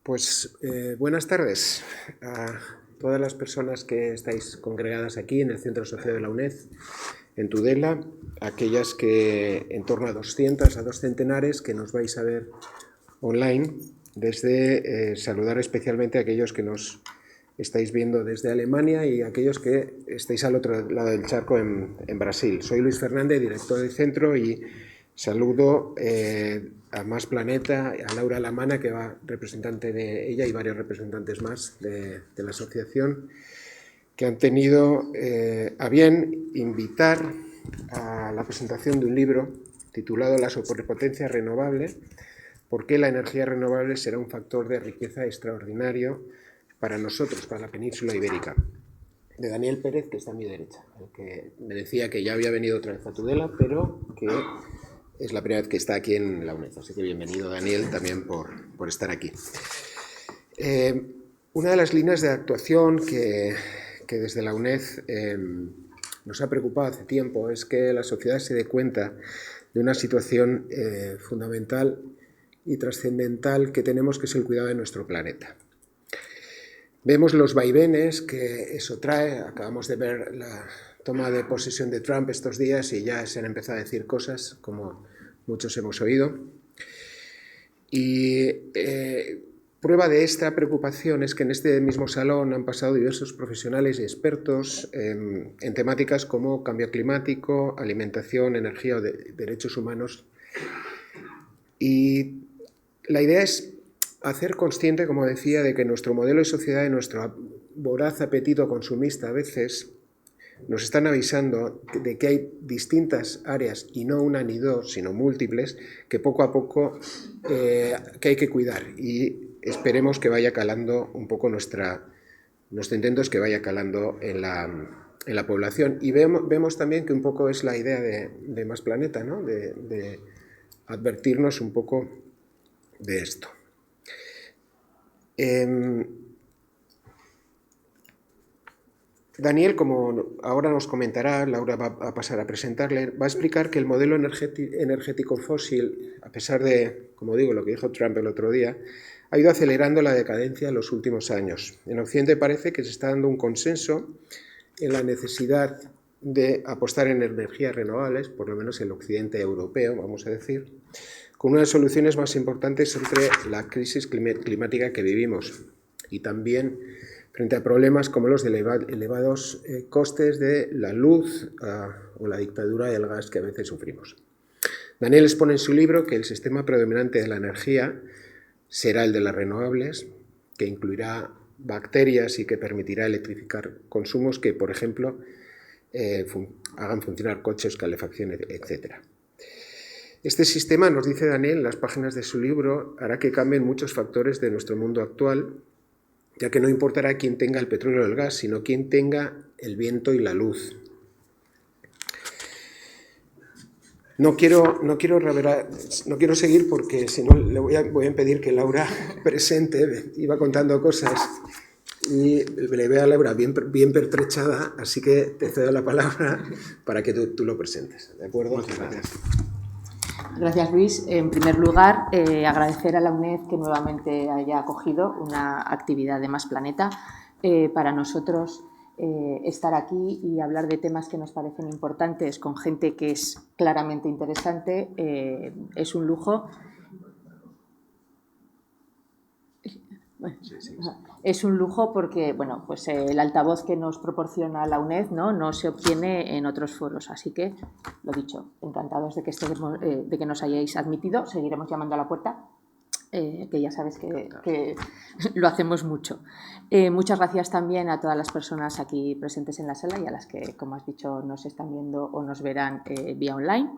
Pues buenas tardes a todas las personas que estáis congregadas aquí en el Centro Social de la UNED, en Tudela, aquellas que en torno a 200, a 2 centenares que nos vais a ver online, desde saludar especialmente a aquellos que nos estáis viendo desde Alemania y aquellos que estáis al otro lado del charco en Brasil. Soy Luis Fernández, director del centro, y saludo a Más Planeta, a Laura Lamana, que va representante de ella, y varios representantes más de la asociación, que han tenido a bien invitar a la presentación de un libro titulado La superpotencia renovable, por qué la energía renovable será un factor de riqueza extraordinario para nosotros, para la península ibérica, de Daniel Pérez, que está a mi derecha, el que me decía que ya había venido otra vez a Tudela, pero que es la primera vez que está aquí en la UNED. Así que bienvenido, Daniel, también por estar aquí. Una de las líneas de actuación que desde la UNED nos ha preocupado hace tiempo es que la sociedad se dé cuenta de una situación fundamental y trascendental que tenemos, que es el cuidado de nuestro planeta. Vemos los vaivenes que eso trae. Acabamos de ver la toma de posesión de Trump estos días y ya se han empezado a decir cosas, como muchos hemos oído. Y prueba de esta preocupación es que en este mismo salón han pasado diversos profesionales y expertos en temáticas como cambio climático, alimentación, energía o derechos humanos. Y la idea es hacer consciente, como decía, de que nuestro modelo de sociedad y nuestro voraz apetito consumista a veces nos están avisando de que hay distintas áreas, y no una ni dos, sino múltiples, que poco a poco que hay que cuidar, y esperemos que vaya calando un poco nuestro intento es que vaya calando en la población. Y vemos también que un poco es la idea de Más Planeta, ¿no? de advertirnos un poco de esto. Daniel, como ahora nos comentará, Laura va a pasar a presentarle, va a explicar que el modelo energético fósil, a pesar de, como digo, lo que dijo Trump el otro día, ha ido acelerando la decadencia en los últimos años. En Occidente parece que se está dando un consenso en la necesidad de apostar en energías renovables, por lo menos el occidente europeo, vamos a decir, con unas soluciones más importantes entre la crisis climática que vivimos y también frente a problemas como los de elevados costes de la luz o la dictadura del gas que a veces sufrimos. Daniel expone en su libro que el sistema predominante de la energía será el de las renovables, que incluirá bacterias y que permitirá electrificar consumos que, por ejemplo, hagan funcionar coches, calefacción, etc. Este sistema, nos dice Daniel en las páginas de su libro, hará que cambien muchos factores de nuestro mundo actual, ya que no importará quién tenga el petróleo o el gas, sino quién tenga el viento y la luz. No quiero seguir porque si no le voy a impedir que Laura presente. Iba contando cosas y le veo a Laura bien pertrechada, así que te cedo la palabra para que tú lo presentes. ¿De acuerdo? Muchas gracias. Gracias, Luis. En primer lugar, agradecer a la UNED que nuevamente haya acogido una actividad de Más Planeta. Para nosotros, estar aquí y hablar de temas que nos parecen importantes con gente que es claramente interesante es un lujo. Es un lujo porque, bueno, pues el altavoz que nos proporciona la UNED no se obtiene en otros foros. Así que, lo dicho, encantados de que nos hayáis admitido. Seguiremos llamando a la puerta, que ya sabes que lo hacemos mucho. Muchas gracias también a todas las personas aquí presentes en la sala y a las que, como has dicho, nos están viendo o nos verán vía online.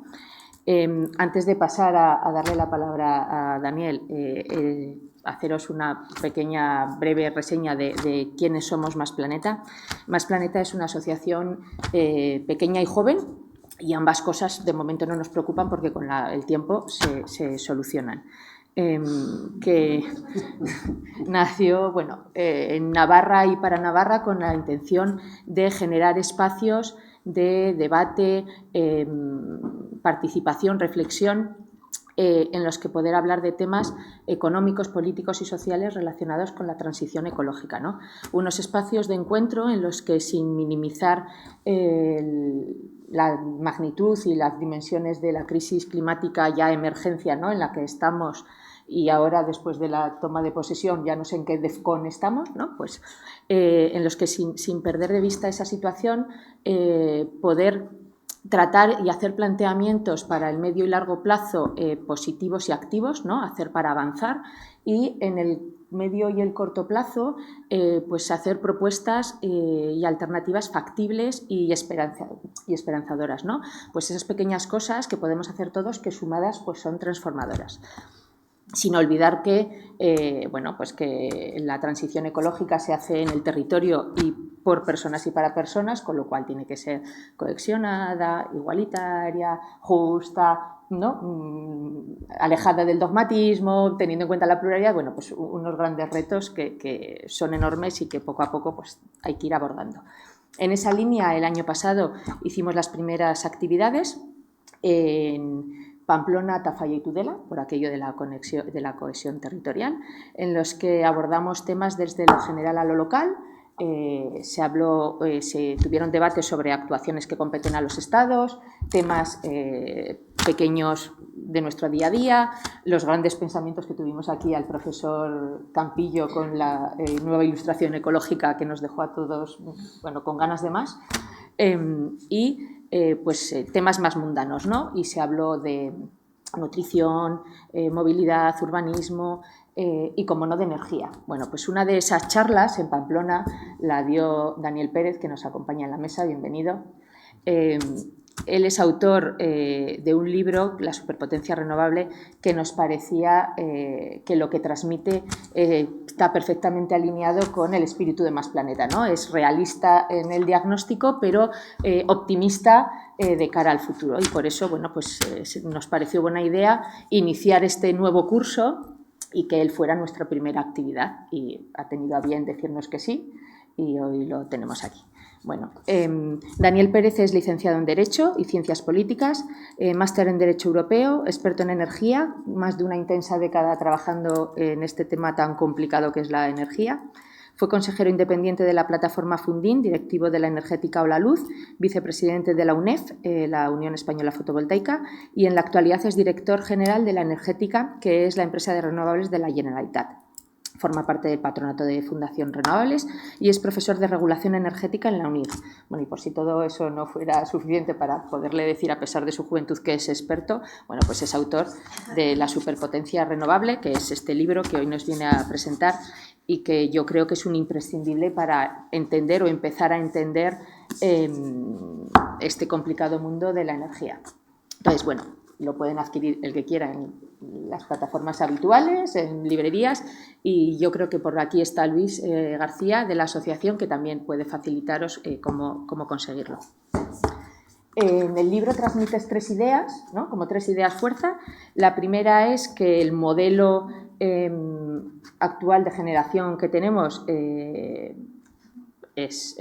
Antes de pasar a darle la palabra a Daniel, haceros una pequeña breve reseña de quiénes somos Más Planeta. Más Planeta es una asociación pequeña y joven, y ambas cosas de momento no nos preocupan porque con el tiempo se solucionan. Que nació en Navarra y para Navarra con la intención de generar espacios de debate, participación, reflexión en los que poder hablar de temas económicos, políticos y sociales relacionados con la transición ecológica, ¿no? Unos espacios de encuentro en los que, sin minimizar la magnitud y las dimensiones de la crisis climática ya emergencia, ¿no?, en la que estamos, y ahora después de la toma de posesión ya no sé en qué DEFCON estamos, ¿no?, pues en los que sin perder de vista esa situación poder tratar y hacer planteamientos para el medio y largo plazo positivos y activos, ¿no?, hacer para avanzar, y en el medio y el corto plazo pues hacer propuestas y alternativas factibles y esperanzadoras, ¿no? Pues esas pequeñas cosas que podemos hacer todos, que sumadas pues son transformadoras. Sin olvidar que, bueno, pues que la transición ecológica se hace en el territorio y por personas y para personas, con lo cual tiene que ser cohesionada, igualitaria, justa, ¿no?, alejada del dogmatismo, teniendo en cuenta la pluralidad. Bueno, pues unos grandes retos que son enormes y que poco a poco pues hay que ir abordando. En esa línea, el año pasado hicimos las primeras actividades en Pamplona, Tafalla y Tudela, por aquello de la cohesión territorial, en los que abordamos temas desde lo general a lo local. Se tuvieron debates sobre actuaciones que competen a los estados, temas pequeños de nuestro día a día, los grandes pensamientos que tuvimos aquí al profesor Campillo con la nueva ilustración ecológica que nos dejó a todos, bueno, con ganas de más, temas más mundanos, ¿no? Y se habló de nutrición, movilidad, urbanismo y, como no, de energía. Bueno, pues una de esas charlas en Pamplona la dio Daniel Pérez, que nos acompaña en la mesa. Bienvenido. Él es autor de un libro, La superpotencia renovable, que nos parecía que lo que transmite está perfectamente alineado con el espíritu de Más Planeta, ¿no? Es realista en el diagnóstico, pero optimista de cara al futuro. Y por eso, bueno, pues nos pareció buena idea iniciar este nuevo curso y que él fuera nuestra primera actividad. Y ha tenido a bien decirnos que sí, y hoy lo tenemos aquí. Bueno, Daniel Pérez es licenciado en Derecho y Ciencias Políticas, máster en Derecho Europeo, experto en energía, más de una intensa década trabajando en este tema tan complicado que es la energía. Fue consejero independiente de la plataforma Fundin, directivo de la Energética o la Luz, vicepresidente de la UNEF, la Unión Española Fotovoltaica, y en la actualidad es director general de la Energética, que es la empresa de renovables de la Generalitat. Forma parte del patronato de Fundación Renovables y es profesor de regulación energética en la UNIR. Bueno, y por si todo eso no fuera suficiente para poderle decir, a pesar de su juventud, que es experto, bueno, pues es autor de La superpotencia renovable, que es este libro que hoy nos viene a presentar y que yo creo que es un imprescindible para entender o empezar a entender este complicado mundo de la energía. Entonces, bueno, lo pueden adquirir el que quiera en las plataformas habituales, en librerías, y yo creo que por aquí está Luis García de la asociación, que también puede facilitaros cómo conseguirlo. En el libro transmites 3 ideas, ¿no?, como 3 ideas fuerza. La primera es que el modelo actual de generación que tenemos es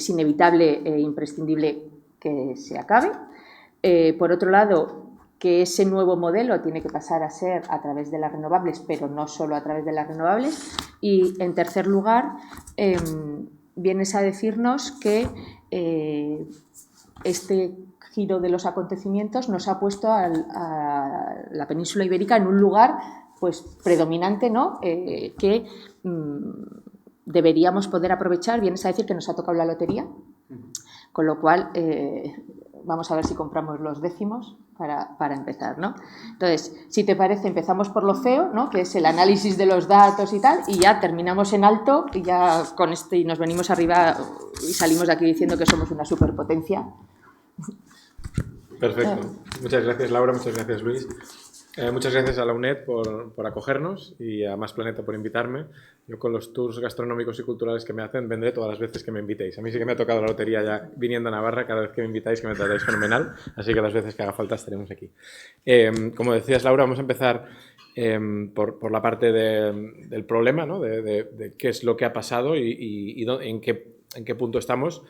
inevitable e imprescindible que se acabe. Por otro lado, que ese nuevo modelo tiene que pasar a ser a través de las renovables, pero no solo a través de las renovables. Y, en tercer lugar, vienes a decirnos que este giro de los acontecimientos nos ha puesto a la península ibérica en un lugar pues predominante, ¿no?, que deberíamos poder aprovechar. Vienes a decir que nos ha tocado la lotería, con lo cual vamos a ver si compramos los décimos para empezar, ¿no? Entonces, si te parece, empezamos por lo feo, ¿no?, que es el análisis de los datos y tal, y ya terminamos en alto, y ya con y nos venimos arriba y salimos de aquí diciendo que somos una superpotencia. Perfecto. Muchas gracias, Laura. Muchas gracias, Luis. Muchas gracias a la UNED por acogernos y a Más Planeta por invitarme. Yo, con los tours gastronómicos y culturales que me hacen, vendré todas las veces que me invitéis. A mí sí que me ha tocado la lotería ya viniendo a Navarra. Cada vez que me invitáis, que me tratáis fenomenal, así que las veces que haga falta estaremos aquí. Como decías, Laura, vamos a empezar por la parte del problema, ¿no?, de qué es lo que ha pasado y en qué punto estamos.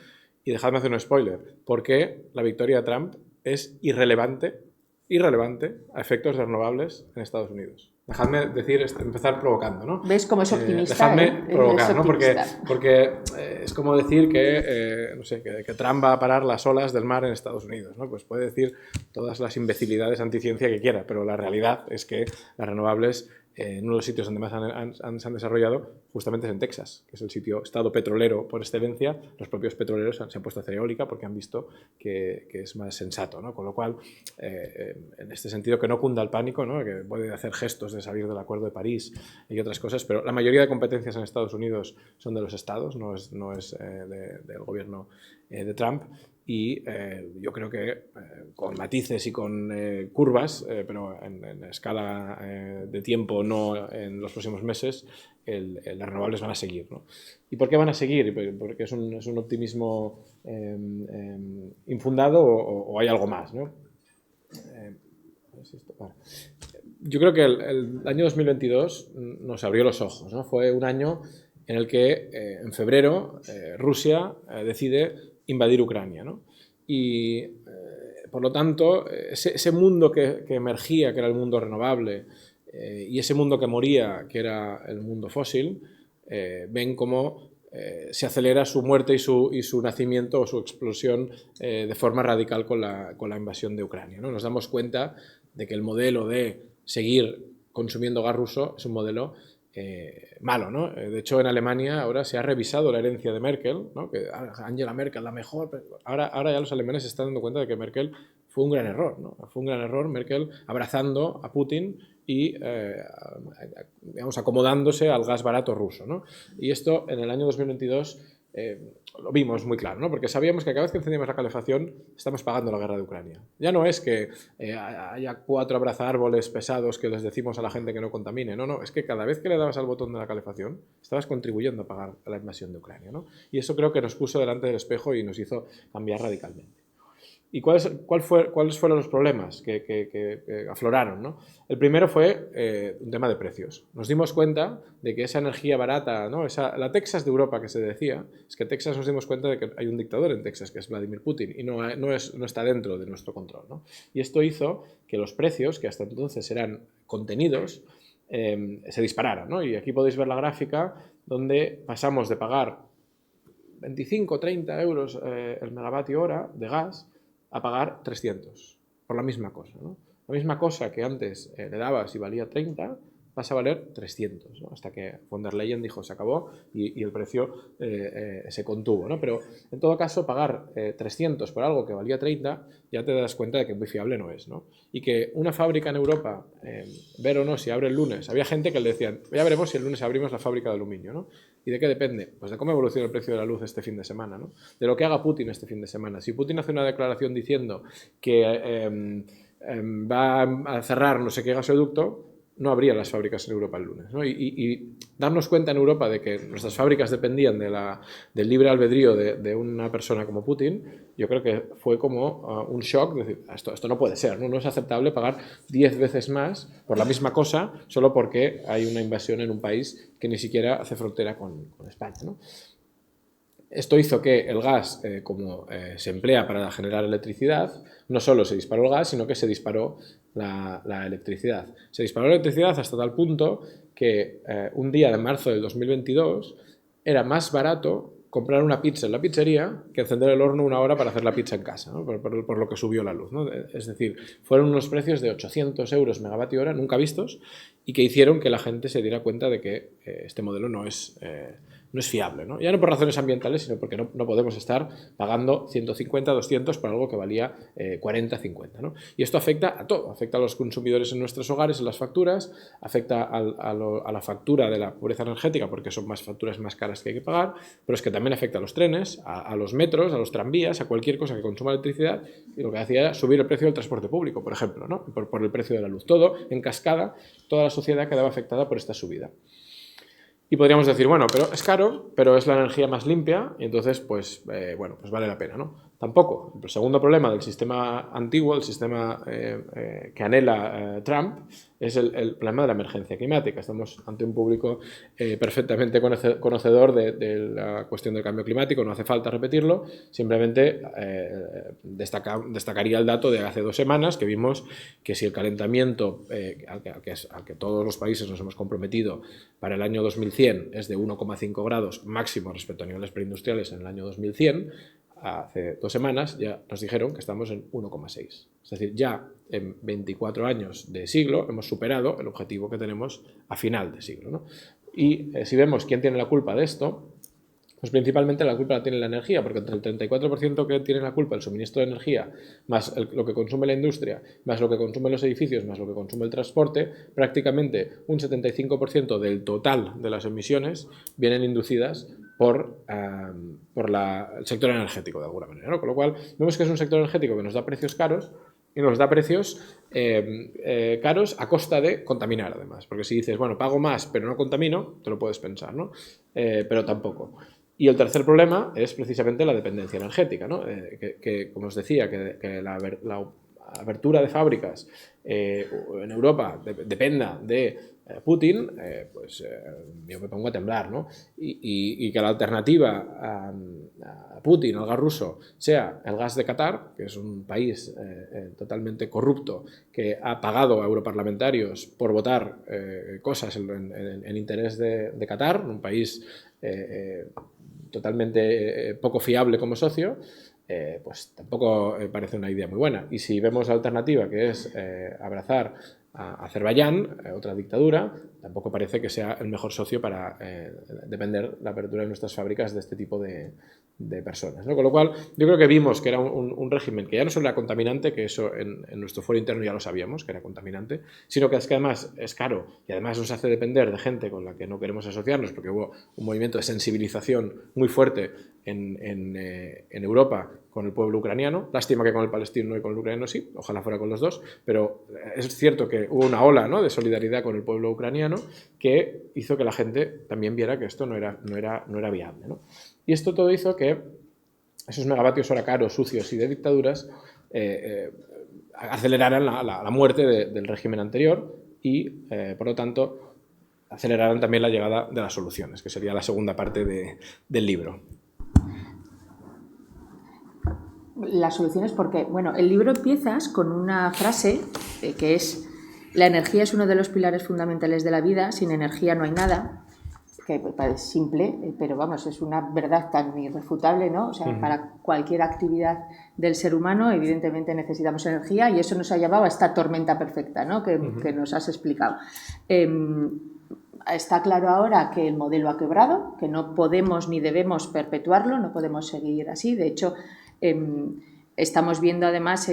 Y dejadme hacer un spoiler, porque la victoria de Trump es irrelevante irrelevante a efectos de renovables en Estados Unidos. Dejadme empezar provocando, ¿no? ¿Ves cómo es optimista? Dejadme provocar, es ¿no? optimista. Porque es como decir no sé, que Trump va a parar las olas del mar en Estados Unidos, ¿no? Pues puede decir todas las imbecilidades anticiencia que quiera, pero la realidad es que las renovables, en uno de los sitios donde más se han desarrollado, justamente es en Texas, que es el estado petrolero por excelencia. Los propios petroleros se han puesto a hacer eólica porque han visto que es más sensato, ¿no? Con lo cual, en este sentido, que no cunda el pánico, ¿no? Que puede hacer gestos de salir del Acuerdo de París y otras cosas, pero la mayoría de competencias en Estados Unidos son de los estados, no es del gobierno de Trump. Y yo creo que con matices y con curvas, pero en escala de tiempo, no en los próximos meses, las renovables van a seguir, ¿no? ¿Y por qué van a seguir? ¿Porque es un optimismo infundado o hay algo más, ¿no? Yo creo que el año 2022 nos abrió los ojos, ¿no? Fue un año en el que en febrero Rusia decide invadir Ucrania, ¿no? Y por lo tanto ese mundo que emergía, que era el mundo renovable, y ese mundo que moría, que era el mundo fósil, ven cómo se acelera su muerte y su nacimiento o su explosión de forma radical con la invasión de Ucrania, ¿no? Nos damos cuenta de que el modelo de seguir consumiendo gas ruso es un modelo malo, ¿no? De hecho, en Alemania ahora se ha revisado la herencia de Merkel, ¿no? Que Angela Merkel la mejor, pero ahora ya los alemanes se están dando cuenta de que Merkel fue un gran error, ¿no? Fue un gran error Merkel abrazando a Putin y digamos, acomodándose al gas barato ruso, ¿no? Y esto en el año 2022 lo vimos muy claro, ¿no? Porque sabíamos que cada vez que encendíamos la calefacción estamos pagando la guerra de Ucrania. Ya no es que haya 4 abrazárboles pesados que les decimos a la gente que no contamine, no, es que cada vez que le dabas al botón de la calefacción estabas contribuyendo a pagar la invasión de Ucrania, ¿no? Y eso creo que nos puso delante del espejo y nos hizo cambiar radicalmente. ¿Y cuáles fueron los problemas que afloraron, ¿no? El primero fue un tema de precios. Nos dimos cuenta de que esa energía barata, ¿no? La Texas de Europa que se decía, es que Texas nos dimos cuenta de que hay un dictador en Texas, que es Vladimir Putin, y no está dentro de nuestro control, ¿no? Y esto hizo que los precios, que hasta entonces eran contenidos, se dispararan, ¿no? Y aquí podéis ver la gráfica donde pasamos de pagar 25 o 30 euros el megavatio hora de gas a pagar 300 por la misma cosa, ¿no? La misma cosa que antes le dabas y valía 30 pasa a valer 300, ¿no? Hasta que von der Leyen dijo se acabó y el precio se contuvo, ¿no? Pero en todo caso pagar 300 por algo que valía 30 ya te das cuenta de que muy fiable no es, ¿no? Y que una fábrica en Europa, ver o no si abre el lunes, había gente que le decían ya veremos si el lunes abrimos la fábrica de aluminio, ¿no? ¿Y de qué depende? Pues de cómo evoluciona el precio de la luz este fin de semana, ¿no? De lo que haga Putin este fin de semana. Si Putin hace una declaración diciendo que va a cerrar no sé qué gasoducto, no habría las fábricas en Europa el lunes, ¿no? Y darnos cuenta en Europa de que nuestras fábricas dependían del libre albedrío de una persona como Putin, yo creo que fue como un shock, decir, esto no puede ser, ¿no? No es aceptable pagar 10 veces más por la misma cosa solo porque hay una invasión en un país que ni siquiera hace frontera con España, ¿no? Esto hizo que el gas, como se emplea para generar electricidad, no solo se disparó el gas, sino que se disparó la electricidad. Se disparó la electricidad hasta tal punto que un día de marzo del 2022 era más barato comprar una pizza en la pizzería que encender el horno una hora para hacer la pizza en casa, ¿no? por lo que subió la luz, ¿no? Es decir, fueron unos precios de 800 euros megavatio hora, nunca vistos, y que hicieron que la gente se diera cuenta de que este modelo no es fiable, ¿no? Ya no por razones ambientales, sino porque no podemos estar pagando 150, 200 por algo que valía 40, 50, ¿no? Y esto afecta a todo, afecta a los consumidores en nuestros hogares, en las facturas, afecta a la factura de la pobreza energética, porque son facturas más caras que hay que pagar, pero es que también afecta a los trenes, a los metros, a los tranvías, a cualquier cosa que consuma electricidad, y lo que hacía era subir el precio del transporte público, por ejemplo, ¿no? Por el precio de la luz. Todo en cascada, toda la sociedad quedaba afectada por esta subida. Y podríamos decir, bueno, pero es caro, pero es la energía más limpia y entonces, pues vale la pena, ¿no? Tampoco. El segundo problema del sistema antiguo, el sistema que anhela Trump, es el problema de la emergencia climática. Estamos ante un público perfectamente conocedor de la cuestión del cambio climático, no hace falta repetirlo, simplemente destacaría el dato de hace 2 semanas que vimos que si el calentamiento al que todos los países nos hemos comprometido para el año 2100 es de 1,5 grados máximo respecto a niveles preindustriales en el año 2100, hace 2 semanas ya nos dijeron que estamos en 1,6. Es decir, ya en 24 años de siglo hemos superado el objetivo que tenemos a final de siglo, ¿no? Y si vemos quién tiene la culpa de esto, pues principalmente la culpa la tiene la energía, porque entre el 34% que tiene la culpa el suministro de energía, más lo que consume la industria, más lo que consumen los edificios, más lo que consume el transporte, prácticamente un 75% del total de las emisiones vienen inducidas por el sector energético, de alguna manera, ¿no? Con lo cual, vemos que es un sector energético que nos da precios caros y nos da precios caros a costa de contaminar, además. Porque si dices, bueno, pago más pero no contamino, te lo puedes pensar, ¿no? Pero tampoco. Y el tercer problema es precisamente la dependencia energética, ¿no? Que como os decía, que la abertura de fábricas en Europa dependa de Putin, pues yo me pongo a temblar, ¿no? Y que la alternativa a Putin, al gas ruso, sea el gas de Qatar, que es un país totalmente corrupto, que ha pagado a europarlamentarios por votar cosas en interés de Qatar, un país totalmente poco fiable como socio, pues tampoco parece una idea muy buena. Y si vemos la alternativa, que es abrazar a Azerbaiyán, otra dictadura, tampoco parece que sea el mejor socio para depender la apertura de nuestras fábricas de este tipo de personas, ¿no? Con lo cual, yo creo que vimos que era un régimen que ya no solo era contaminante, que eso en nuestro foro interno ya lo sabíamos, que era contaminante, sino que es que además es caro y además nos hace depender de gente con la que no queremos asociarnos, porque hubo un movimiento de sensibilización muy fuerte en Europa con el pueblo ucraniano. Lástima que con el palestino y con el ucraniano sí, ojalá fuera con los dos, pero es cierto que hubo una ola, ¿no?, de solidaridad con el pueblo ucraniano que hizo que la gente también viera que esto no era viable, ¿no? Y esto todo hizo que esos megavatios hora caros, sucios y de dictaduras aceleraran la muerte del régimen anterior y, por lo tanto, aceleraran también la llegada de las soluciones, que sería la segunda parte del libro. Las soluciones, porque, bueno, el libro empiezas con una frase que es: la energía es uno de los pilares fundamentales de la vida, sin energía no hay nada, que parece simple, pero vamos, es una verdad tan irrefutable, ¿no? O sea, para cualquier actividad del ser humano, evidentemente necesitamos energía, y eso nos ha llevado a esta tormenta perfecta, ¿no?, que nos has explicado. Está claro ahora que el modelo ha quebrado, que no podemos ni debemos perpetuarlo, no podemos seguir así. De hecho, estamos viendo además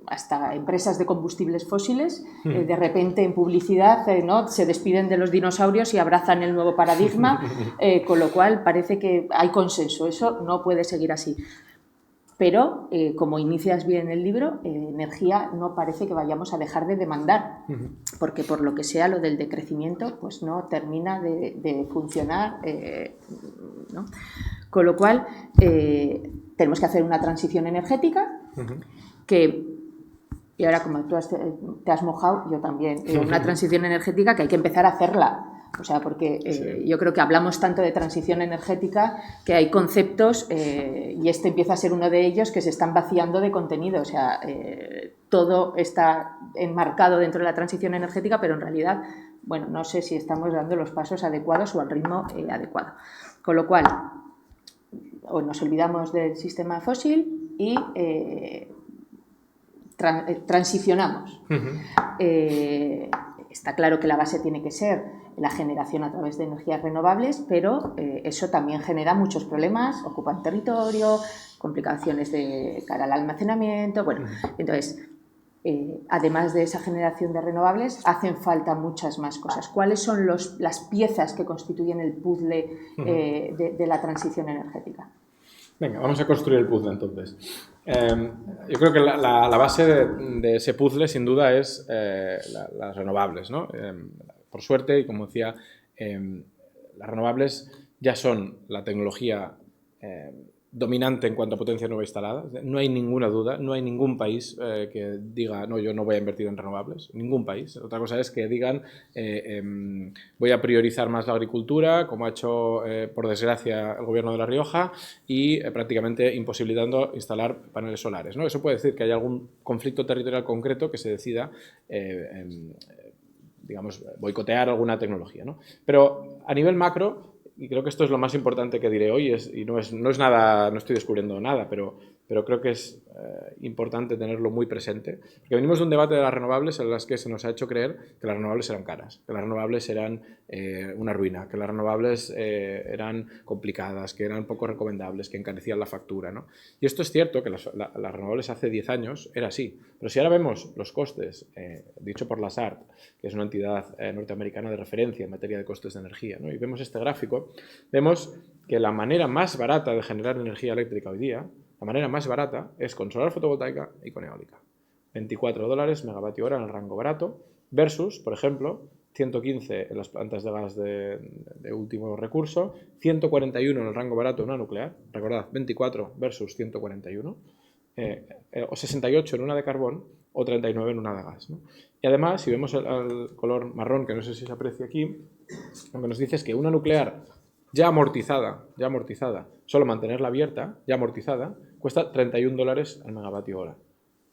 hasta empresas de combustibles fósiles, de repente en publicidad, ¿no?, se despiden de los dinosaurios y abrazan el nuevo paradigma, con lo cual parece que hay consenso. Eso no puede seguir así. Pero, como inicias bien el libro, energía no parece que vayamos a dejar de demandar, porque por lo que sea lo del decrecimiento pues no termina de funcionar, ¿no? Con lo cual, tenemos que hacer una transición energética que, y ahora como tú te has mojado, yo también, una transición energética que hay que empezar a hacerla. O sea, porque yo creo que hablamos tanto de transición energética que hay conceptos, y este empieza a ser uno de ellos, que se están vaciando de contenido. O sea, todo está enmarcado dentro de la transición energética, pero en realidad, bueno, no sé si estamos dando los pasos adecuados o al ritmo adecuado. Con lo cual, o nos olvidamos del sistema fósil y transicionamos. Está claro que la base tiene que ser la generación a través de energías renovables, pero eso también genera muchos problemas, ocupan territorio, complicaciones de cara al almacenamiento. Bueno, entonces, además de esa generación de renovables, hacen falta muchas más cosas. ¿Cuáles son las piezas que constituyen el puzzle de la transición energética? Venga, vamos a construir el puzzle entonces. Yo creo que la base de ese puzzle sin duda es las renovables, ¿no? Por suerte, y como decía, las renovables ya son la tecnología dominante en cuanto a potencia nueva instalada. No hay ninguna duda, no hay ningún país que diga, no, yo no voy a invertir en renovables, ningún país. Otra cosa es que digan, voy a priorizar más la agricultura, como ha hecho, por desgracia, el gobierno de La Rioja, y prácticamente imposibilitando instalar paneles solares, ¿no? Eso puede decir que hay algún conflicto territorial concreto que se decida, digamos, boicotear alguna tecnología, ¿no? Pero a nivel macro, y creo que esto es lo más importante que diré hoy, y no es nada, no estoy descubriendo nada, pero creo que es importante tenerlo muy presente, porque venimos de un debate de las renovables en las que se nos ha hecho creer que las renovables eran caras, que las renovables eran una ruina, que las renovables eran complicadas, que eran poco recomendables, que encarecían la factura, ¿no? Y esto es cierto, que las renovables hace 10 años era así, pero si ahora vemos los costes, dicho por la SART, que es una entidad norteamericana de referencia en materia de costes de energía, ¿no? Y vemos este gráfico, vemos que la manera más barata de generar energía eléctrica hoy día, la manera más barata es con solar fotovoltaica y con eólica. $24 megavatio hora en el rango barato versus, por ejemplo, 115 en las plantas de gas de último recurso, 141 en el rango barato en una nuclear, recordad, 24 versus 141, o 68 en una de carbón o 39 en una de gas, ¿no? Y además, si vemos el color marrón, que no sé si se aprecia aquí, lo que nos dice es que una nuclear ya amortizada, solo mantenerla abierta, ya amortizada, cuesta $31 al megavatio hora,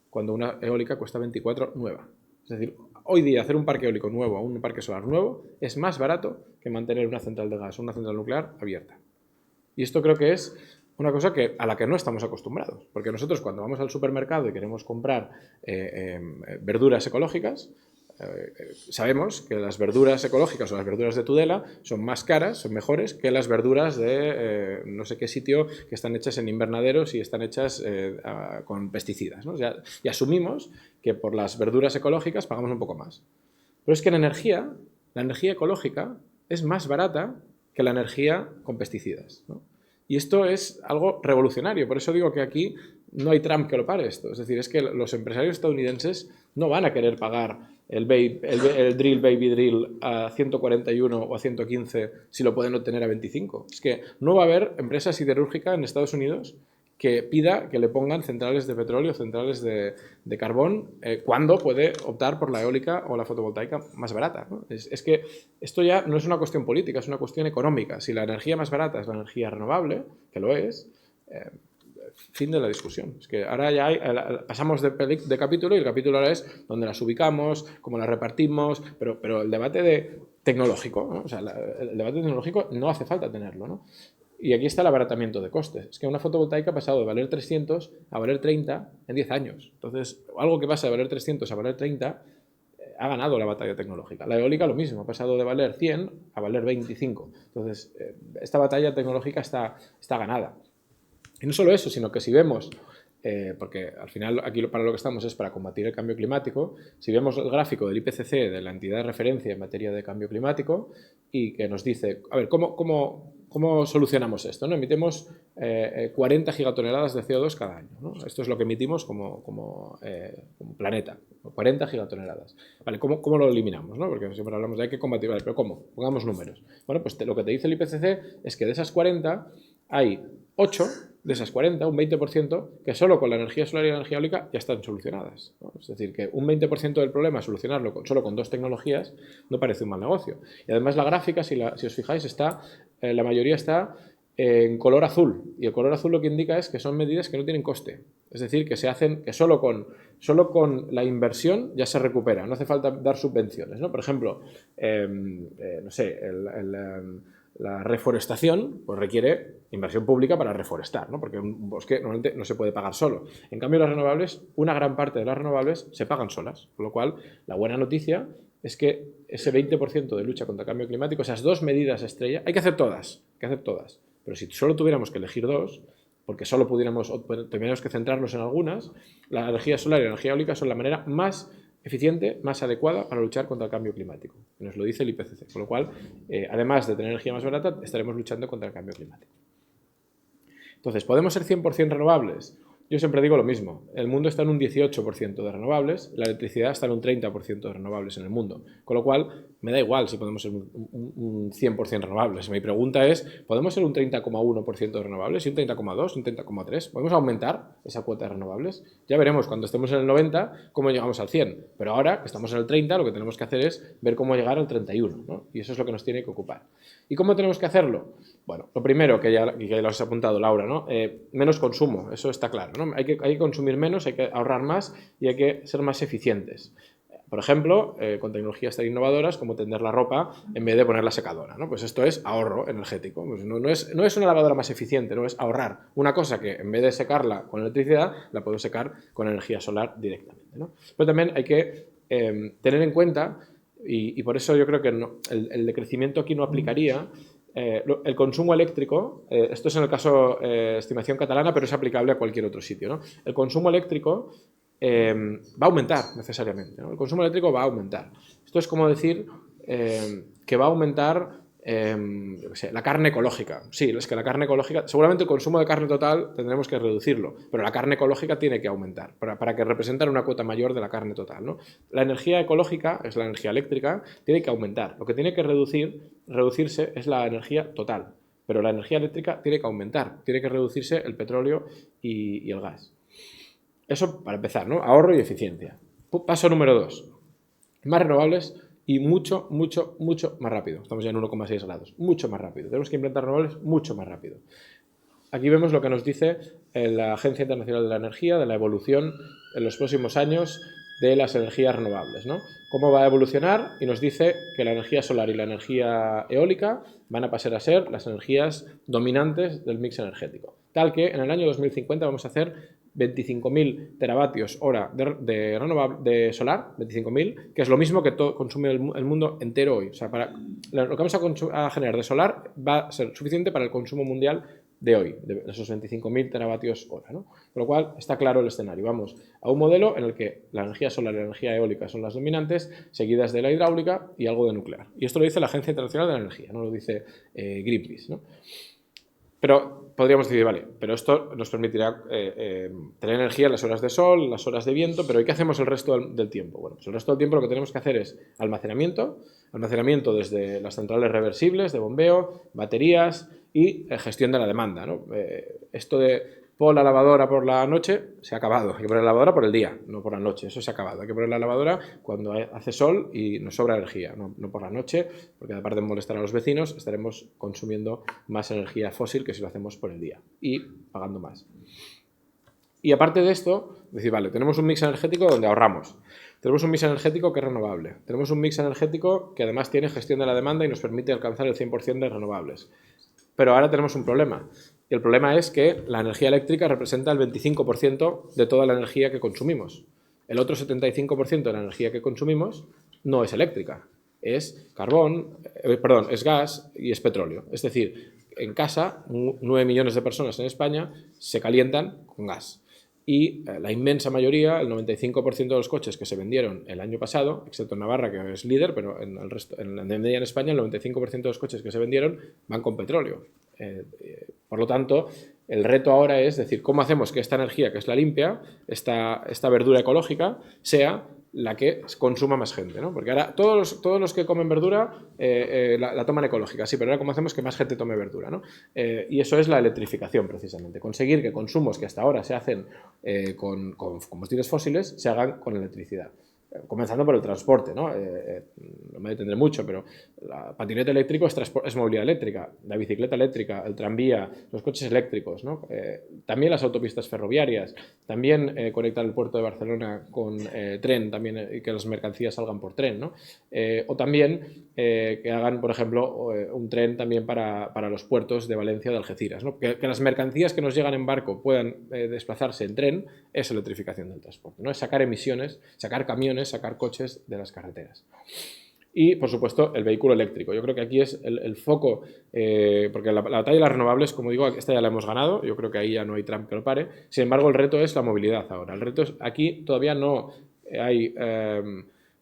cuando una eólica cuesta 24 nueva. Es decir, hoy día hacer un parque eólico nuevo o un parque solar nuevo es más barato que mantener una central de gas o una central nuclear abierta. Y esto creo que es una cosa a la que no estamos acostumbrados, porque nosotros cuando vamos al supermercado y queremos comprar verduras ecológicas, sabemos que las verduras ecológicas o las verduras de Tudela son más caras, son mejores que las verduras de no sé qué sitio que están hechas en invernaderos y están hechas con pesticidas, ¿no? Y asumimos que por las verduras ecológicas pagamos un poco más. Pero es que la energía ecológica es más barata que la energía con pesticidas, ¿no? Y esto es algo revolucionario, por eso digo que aquí no hay Trump que lo pare esto. Es decir, es que los empresarios estadounidenses no van a querer pagar el drill baby drill a 141 o a 115 si lo pueden obtener a 25. Es que no va a haber empresa siderúrgica en Estados Unidos que pida que le pongan centrales de petróleo, centrales de carbón, cuando puede optar por la eólica o la fotovoltaica más barata, ¿no? Es que esto ya no es una cuestión política, es una cuestión económica. Si la energía más barata es la energía renovable, que lo es, fin de la discusión. Es que ahora ya pasamos de capítulo y el capítulo ahora es dónde las ubicamos, cómo las repartimos, pero el debate tecnológico, ¿no? O sea, el debate tecnológico no hace falta tenerlo, ¿no? Y aquí está el abaratamiento de costes. Es que una fotovoltaica ha pasado de valer 300 a valer 30 en 10 años. Entonces, algo que pasa de valer 300 a valer 30 ha ganado la batalla tecnológica. La eólica lo mismo, ha pasado de valer 100 a valer 25. Entonces, esta batalla tecnológica está ganada. Y no solo eso, sino que si vemos, porque al final aquí para lo que estamos es para combatir el cambio climático, si vemos el gráfico del IPCC, de la entidad de referencia en materia de cambio climático, y que nos dice, a ver, ¿cómo solucionamos esto, ¿no? Emitimos 40 gigatoneladas de CO2 cada año, ¿no? Esto es lo que emitimos como planeta, 40 gigatoneladas. Vale, ¿cómo lo eliminamos, ¿no? Porque siempre hablamos de hay que combatir, vale, pero ¿cómo? Pongamos números. Bueno, pues lo que te dice el IPCC es que de esas 40 hay 8 de esas 40, un 20%, que solo con la energía solar y la energía eólica ya están solucionadas, ¿no? Es decir, que un 20% del problema, solucionarlo solo con 2 tecnologías, no parece un mal negocio. Y además la gráfica, si os fijáis, la mayoría está en color azul. Y el color azul lo que indica es que son medidas que no tienen coste. Es decir, que se hacen que solo con la inversión ya se recupera. No hace falta dar subvenciones, ¿no? Por ejemplo, no sé, la reforestación pues requiere inversión pública para reforestar, ¿no? Porque un bosque normalmente no se puede pagar solo. En cambio, las renovables, una gran parte de las renovables se pagan solas, con lo cual la buena noticia es que ese 20% de lucha contra el cambio climático, esas 2 medidas estrella, hay que hacer todas, pero si solo tuviéramos que elegir 2, porque solo tuviéramos que centrarnos en algunas, la energía solar y la energía eólica son la manera más eficiente, más adecuada para luchar contra el cambio climático. Nos lo dice el IPCC. Con lo cual, además de tener energía más barata, estaremos luchando contra el cambio climático. Entonces, ¿podemos ser 100% renovables? yo siempre digo lo mismo. El mundo está en un 18% de renovables, la electricidad está en un 30% de renovables en el mundo. Con lo cual, me da igual si podemos ser un 100% renovables. Mi pregunta es, ¿podemos ser un 30,1% de renovables y un 30,2%, un 30,3%? ¿Podemos aumentar esa cuota de renovables? Ya veremos cuando estemos en el 90 cómo llegamos al 100. Pero ahora que estamos en el 30, lo que tenemos que hacer es ver cómo llegar al 31, ¿no? Y eso es lo que nos tiene que ocupar. ¿Y cómo tenemos que hacerlo? Bueno, lo primero, que ya lo has apuntado, Laura, ¿no? Menos consumo, eso está claro, ¿no? Hay que consumir menos, hay que ahorrar más y hay que ser más eficientes. Por ejemplo, con tecnologías tan innovadoras como tender la ropa en vez de poner la secadora, ¿no? Pues esto es ahorro energético. Pues no es una lavadora más eficiente, no es ahorrar una cosa que en vez de secarla con electricidad, la puedo secar con energía solar directamente, ¿no? Pero también hay que tener en cuenta, y por eso yo creo que el decrecimiento aquí no aplicaría, el consumo eléctrico, esto es en el caso estimación catalana, pero es aplicable a cualquier otro sitio, ¿no? El consumo eléctrico va a aumentar necesariamente, ¿no? El consumo eléctrico va a aumentar. Esto es como decir que va a aumentar yo qué sé, la carne ecológica. Sí, es que la carne ecológica, seguramente el consumo de carne total tendremos que reducirlo, pero la carne ecológica tiene que aumentar para que representen una cuota mayor de la carne total, ¿no? La energía ecológica, es la energía eléctrica, tiene que aumentar. Lo que tiene que reducirse es la energía total, pero la energía eléctrica tiene que aumentar, tiene que reducirse el petróleo y el gas. Eso para empezar, ¿no? Ahorro y eficiencia. Paso número 2. Más renovables y mucho, mucho, mucho más rápido. Estamos ya en 1,6 grados. Mucho más rápido. Tenemos que implantar renovables mucho más rápido. Aquí vemos lo que nos dice la Agencia Internacional de la Energía de la evolución en los próximos años de las energías renovables, ¿no? Cómo va a evolucionar, y nos dice que la energía solar y la energía eólica van a pasar a ser las energías dominantes del mix energético. Tal que en el año 2050 vamos a hacer 25.000 teravatios hora de solar, 25.000, que es lo mismo que consume el mundo entero hoy. O sea, lo que vamos a generar de solar va a ser suficiente para el consumo mundial de hoy, de esos 25.000 teravatios hora, ¿no? Con lo cual está claro el escenario. Vamos a un modelo en el que la energía solar y la energía eólica son las dominantes, seguidas de la hidráulica y algo de nuclear. Y esto lo dice la Agencia Internacional de la Energía, no lo dice Greenpeace, ¿no? Pero podríamos decir, vale, pero esto nos permitirá tener energía en las horas de sol, en las horas de viento, pero ¿y qué hacemos el resto del tiempo? Bueno, pues el resto del tiempo lo que tenemos que hacer es almacenamiento desde las centrales reversibles de bombeo, baterías y gestión de la demanda, ¿no? Esto de pon la lavadora por la noche se ha acabado. Hay que poner la lavadora por el día, no por la noche. Eso se ha acabado. Hay que poner la lavadora cuando hace sol y nos sobra energía, no por la noche, porque aparte de molestar a los vecinos, estaremos consumiendo más energía fósil que si lo hacemos por el día y pagando más. Y aparte de esto, decir, vale, tenemos un mix energético donde ahorramos. Tenemos un mix energético que es renovable. Tenemos un mix energético que además tiene gestión de la demanda y nos permite alcanzar el 100% de renovables. Pero ahora tenemos un problema. Y el problema es que la energía eléctrica representa el 25% de toda la energía que consumimos. El otro 75% de la energía que consumimos no es eléctrica. Es es gas y es petróleo. Es decir, en casa, 9 millones de personas en España se calientan con gas. Y la inmensa mayoría, el 95% de los coches que se vendieron el año pasado, excepto en Navarra, que es líder, pero en el resto, en la media en España, el 95% de los coches que se vendieron van con petróleo. Por lo tanto, el reto ahora es decir, ¿cómo hacemos que esta energía, que es la limpia, esta verdura ecológica, sea la que consuma más gente, ¿no? Porque ahora todos los que comen verdura la toman ecológica, sí, pero ahora cómo hacemos que más gente tome verdura, ¿no? Y eso es la electrificación, precisamente. Conseguir que consumos que hasta ahora se hacen con combustibles fósiles se hagan con electricidad. Comenzando por el transporte, ¿no? No me detendré mucho, pero la patineta eléctrico es movilidad eléctrica, la bicicleta eléctrica, el tranvía, los coches eléctricos, ¿no? También las autopistas ferroviarias, también conectar el puerto de Barcelona con tren, también y que las mercancías salgan por tren, ¿no? O también que hagan, por ejemplo, un tren también para los puertos de Valencia, de Algeciras, ¿no? Que las mercancías que nos llegan en barco puedan desplazarse en tren es electrificación del transporte, ¿no? Es sacar emisiones, sacar camiones, sacar coches de las carreteras. Y, por supuesto, el vehículo eléctrico. Yo creo que aquí es el foco, porque la batalla de las renovables, como digo, esta ya la hemos ganado, yo creo que ahí ya no hay Trump que lo pare. Sin embargo, el reto es la movilidad ahora. El reto es, aquí todavía no hay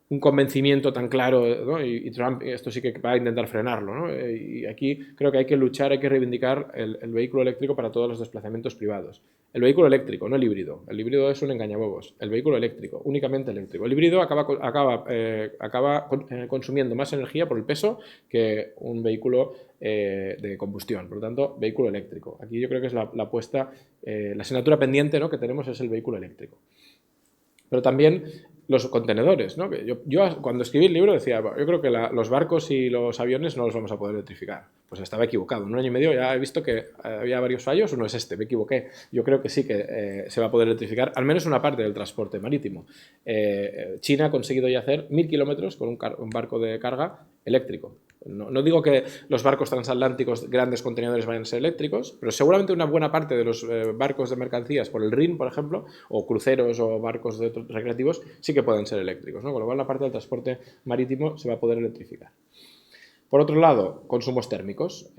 un convencimiento tan claro, ¿no? Y Trump esto sí que va a intentar frenarlo, ¿no? Y aquí creo que hay que luchar, hay que reivindicar el vehículo eléctrico para todos los desplazamientos privados. El vehículo eléctrico, no el híbrido. El híbrido es un engañabobos. El vehículo eléctrico, únicamente eléctrico. El híbrido acaba consumiendo más energía por el peso que un vehículo de combustión. Por lo tanto, vehículo eléctrico. Aquí yo creo que es la apuesta, la asignatura pendiente, ¿no?, que tenemos es el vehículo eléctrico. Pero también los contenedores, ¿no? Yo cuando escribí el libro decía, bueno, yo creo que los barcos y los aviones no los vamos a poder electrificar. Pues estaba equivocado. En un año y medio ya he visto que había varios fallos, uno es este, me equivoqué. Yo creo que sí que se va a poder electrificar, al menos una parte del transporte marítimo. China ha conseguido ya hacer 1000 kilómetros con un barco de carga eléctrico. No digo que los barcos transatlánticos, grandes contenedores, vayan a ser eléctricos, pero seguramente una buena parte de los barcos de mercancías por el Rin, por ejemplo, o cruceros o barcos recreativos, sí que pueden ser eléctricos, ¿no? Con lo cual la parte del transporte marítimo se va a poder electrificar. Por otro lado, consumos térmicos.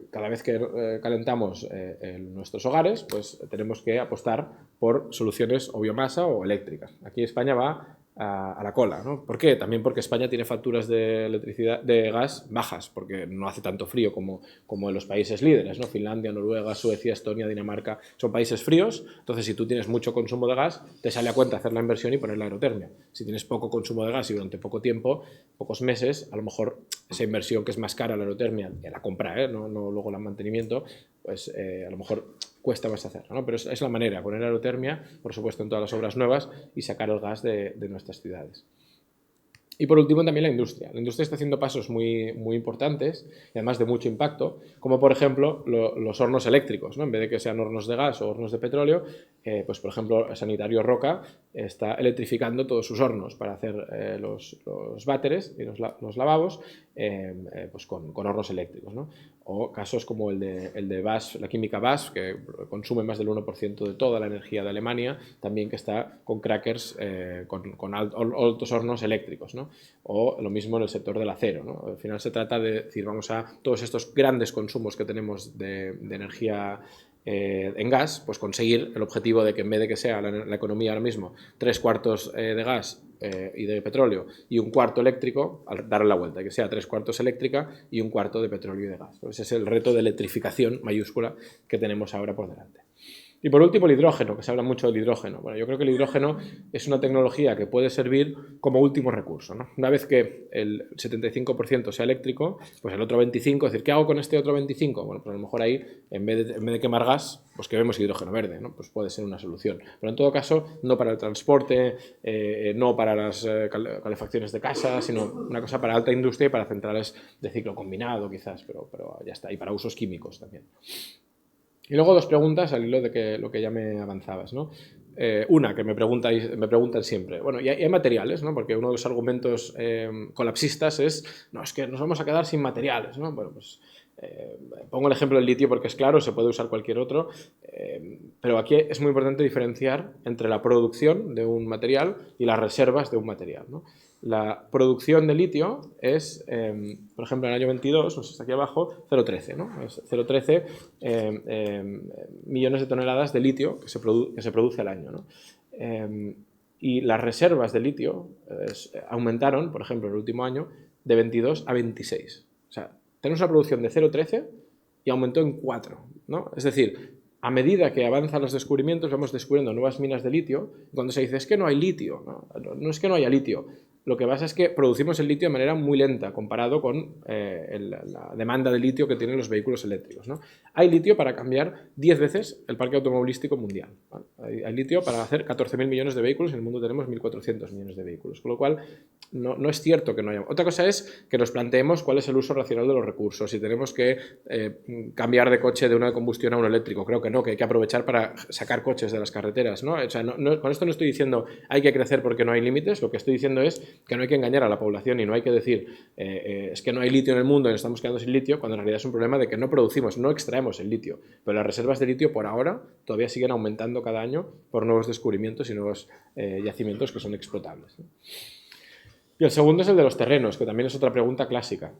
Cada vez que calentamos en nuestros hogares, pues tenemos que apostar por soluciones o biomasa o eléctricas. Aquí España va a la cola, ¿no? ¿Por qué? También porque España tiene facturas de electricidad, de gas bajas, porque no hace tanto frío como en los países líderes, ¿no? Finlandia, Noruega, Suecia, Estonia, Dinamarca, son países fríos. Entonces, si tú tienes mucho consumo de gas, te sale a cuenta hacer la inversión y poner la aerotermia. Si tienes poco consumo de gas y durante poco tiempo, pocos meses, a lo mejor esa inversión que es más cara la aerotermia, la compra, no luego el mantenimiento, pues a lo mejor cuesta más hacerlo, ¿no? Pero es la manera, poner aerotermia, por supuesto, en todas las obras nuevas y sacar el gas de nuestras ciudades. Y por último también la industria. La industria está haciendo pasos muy, muy importantes y además de mucho impacto, como por ejemplo los hornos eléctricos, ¿no? En vez de que sean hornos de gas o hornos de petróleo, pues por ejemplo Sanitario Roca está electrificando todos sus hornos para hacer los váteres y los lavabos pues con hornos eléctricos, ¿no? O casos como el de BASF, la química BASF, que consume más del 1% de toda la energía de Alemania, también que está con crackers con altos hornos eléctricos, ¿no? O lo mismo en el sector del acero, ¿no? Al final se trata de decir, vamos a todos estos grandes consumos que tenemos de energía en gas, pues conseguir el objetivo de que en vez de que sea la economía ahora mismo 3/4 de gas y de petróleo y 1/4 eléctrico, al darle la vuelta, que sea 3/4 eléctrica y 1/4 de petróleo y de gas. Pues ese es el reto de electrificación mayúscula que tenemos ahora por delante. Y por último, el hidrógeno, que se habla mucho del hidrógeno. Bueno, yo creo que el hidrógeno es una tecnología que puede servir como último recurso, ¿no? Una vez que el 75% sea eléctrico, pues el otro 25%, es decir, ¿qué hago con este otro 25%? Bueno, pues a lo mejor ahí, en vez de quemar gas, pues quememos hidrógeno verde, ¿no? Pues puede ser una solución. Pero en todo caso, no para el transporte, no para las calefacciones de casa, sino una cosa para alta industria y para centrales de ciclo combinado, quizás, pero ya está. Y para usos químicos también. Y luego dos preguntas al hilo de lo que ya me avanzabas, ¿no? Una que me preguntan siempre. Bueno, y hay materiales, ¿no? Porque uno de los argumentos colapsistas es, no, es que nos vamos a quedar sin materiales, ¿no? Bueno, pues pongo el ejemplo del litio porque es claro, se puede usar cualquier otro, pero aquí es muy importante diferenciar entre la producción de un material y las reservas de un material, ¿no? La producción de litio es, por ejemplo, en el año 22, pues está aquí abajo, 0,13, ¿no? Es 0,13 millones de toneladas de litio que se produce al año, ¿no? Y las reservas de litio aumentaron, por ejemplo, en el último año, de 22 a 26. O sea, tenemos una producción de 0,13 y aumentó en 4, ¿no? Es decir, a medida que avanzan los descubrimientos, vamos descubriendo nuevas minas de litio. Cuando se dice, es que no hay litio, no es que no haya litio. Lo que pasa es que producimos el litio de manera muy lenta comparado con la demanda de litio que tienen los vehículos eléctricos, ¿no? Hay litio para cambiar 10 veces el parque automovilístico mundial, ¿no? Hay litio para hacer 14.000 millones de vehículos, en el mundo tenemos 1.400 millones de vehículos, con lo cual no es cierto que no haya. Otra cosa es que nos planteemos cuál es el uso racional de los recursos, si tenemos que cambiar de coche de una de combustión a uno eléctrico. Creo que no, que hay que aprovechar para sacar coches de las carreteras, ¿no? O sea, con esto no estoy diciendo hay que crecer porque no hay límites, lo que estoy diciendo es que no hay que engañar a la población y no hay que decir es que no hay litio en el mundo y nos estamos quedando sin litio, cuando en realidad es un problema de que no producimos, no extraemos el litio. Pero las reservas de litio por ahora todavía siguen aumentando cada año por nuevos descubrimientos y nuevos yacimientos que son explotables, ¿no? Y el segundo es el de los terrenos, que también es otra pregunta clásica.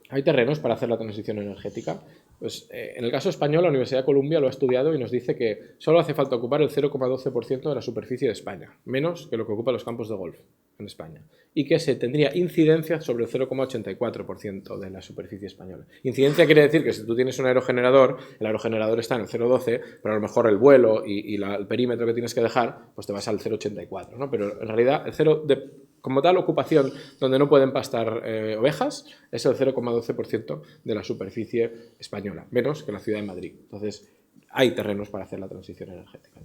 ¿Hay terrenos para hacer la transición energética? Pues en el caso español, la Universidad de Columbia lo ha estudiado y nos dice que solo hace falta ocupar el 0,12% de la superficie de España, menos que lo que ocupan los campos de golf en España, y que se tendría incidencia sobre el 0,84% de la superficie española. Incidencia quiere decir que si tú tienes un aerogenerador, el aerogenerador está en el 0,12, pero a lo mejor el vuelo y el perímetro que tienes que dejar, pues te vas al 0,84, ¿no? Pero en realidad como tal ocupación donde no pueden pastar ovejas es el 0,12% de la superficie española, menos que la ciudad de Madrid. Entonces, hay terrenos para hacer la transición energética.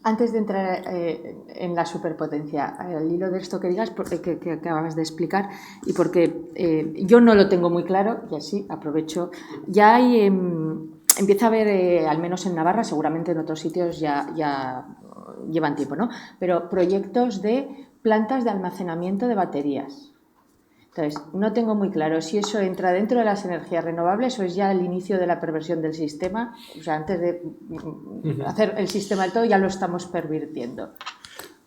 Antes de entrar en la superpotencia, al hilo de esto que digas, que acabas de explicar, y porque yo no lo tengo muy claro, y así aprovecho, ya hay, empieza a haber, al menos en Navarra, seguramente en otros sitios ya llevan tiempo, ¿no? Pero proyectos de plantas de almacenamiento de baterías. Entonces, no tengo muy claro si eso entra dentro de las energías renovables o es ya el inicio de la perversión del sistema. O sea, antes de hacer el sistema del todo ya lo estamos pervirtiendo.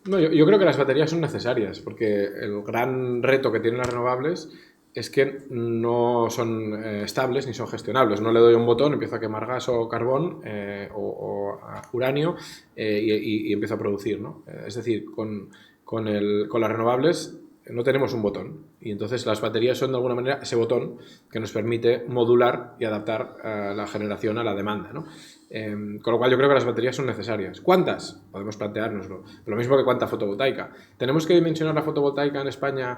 No, yo creo que las baterías son necesarias porque el gran reto que tienen las renovables es que no son estables ni son gestionables. No le doy un botón, empiezo a quemar gas o carbón o uranio y empiezo a producir, ¿no? Es decir, con las renovables no tenemos un botón y entonces las baterías son de alguna manera ese botón que nos permite modular y adaptar la generación a la demanda, ¿no? Con lo cual yo creo que las baterías son necesarias. ¿Cuántas? Podemos planteárnoslo. Lo mismo que cuánta fotovoltaica. ¿Tenemos que dimensionar la fotovoltaica en España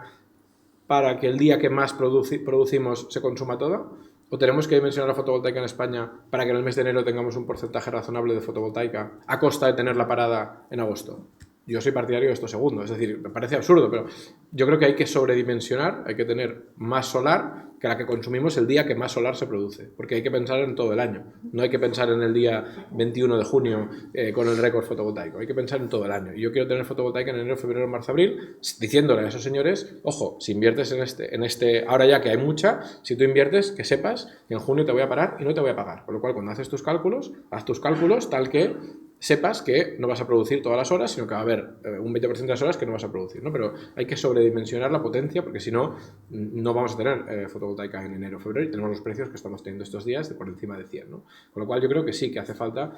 para que el día que más producimos se consuma toda? ¿O tenemos que dimensionar la fotovoltaica en España para que en el mes de enero tengamos un porcentaje razonable de fotovoltaica a costa de tenerla parada en agosto? Yo soy partidario de esto segundo, es decir, me parece absurdo, pero yo creo que hay que sobredimensionar, hay que tener más solar que la que consumimos el día que más solar se produce, porque hay que pensar en todo el año, no hay que pensar en el día 21 de junio con el récord fotovoltaico, hay que pensar en todo el año. Y yo quiero tener fotovoltaica en enero, febrero, marzo, abril, diciéndole a esos señores, ojo, si inviertes en este, ahora ya que hay mucha, si tú inviertes, que sepas que en junio te voy a parar y no te voy a pagar, con lo cual cuando haces tus cálculos, haz tus cálculos tal que sepas que no vas a producir todas las horas, sino que va a haber un 20% de las horas que no vas a producir, ¿no? Pero hay que sobredimensionar la potencia porque si no, no vamos a tener fotovoltaica en enero o febrero y tenemos los precios que estamos teniendo estos días de por encima de 100, ¿no? Con lo cual yo creo que sí, que hace falta.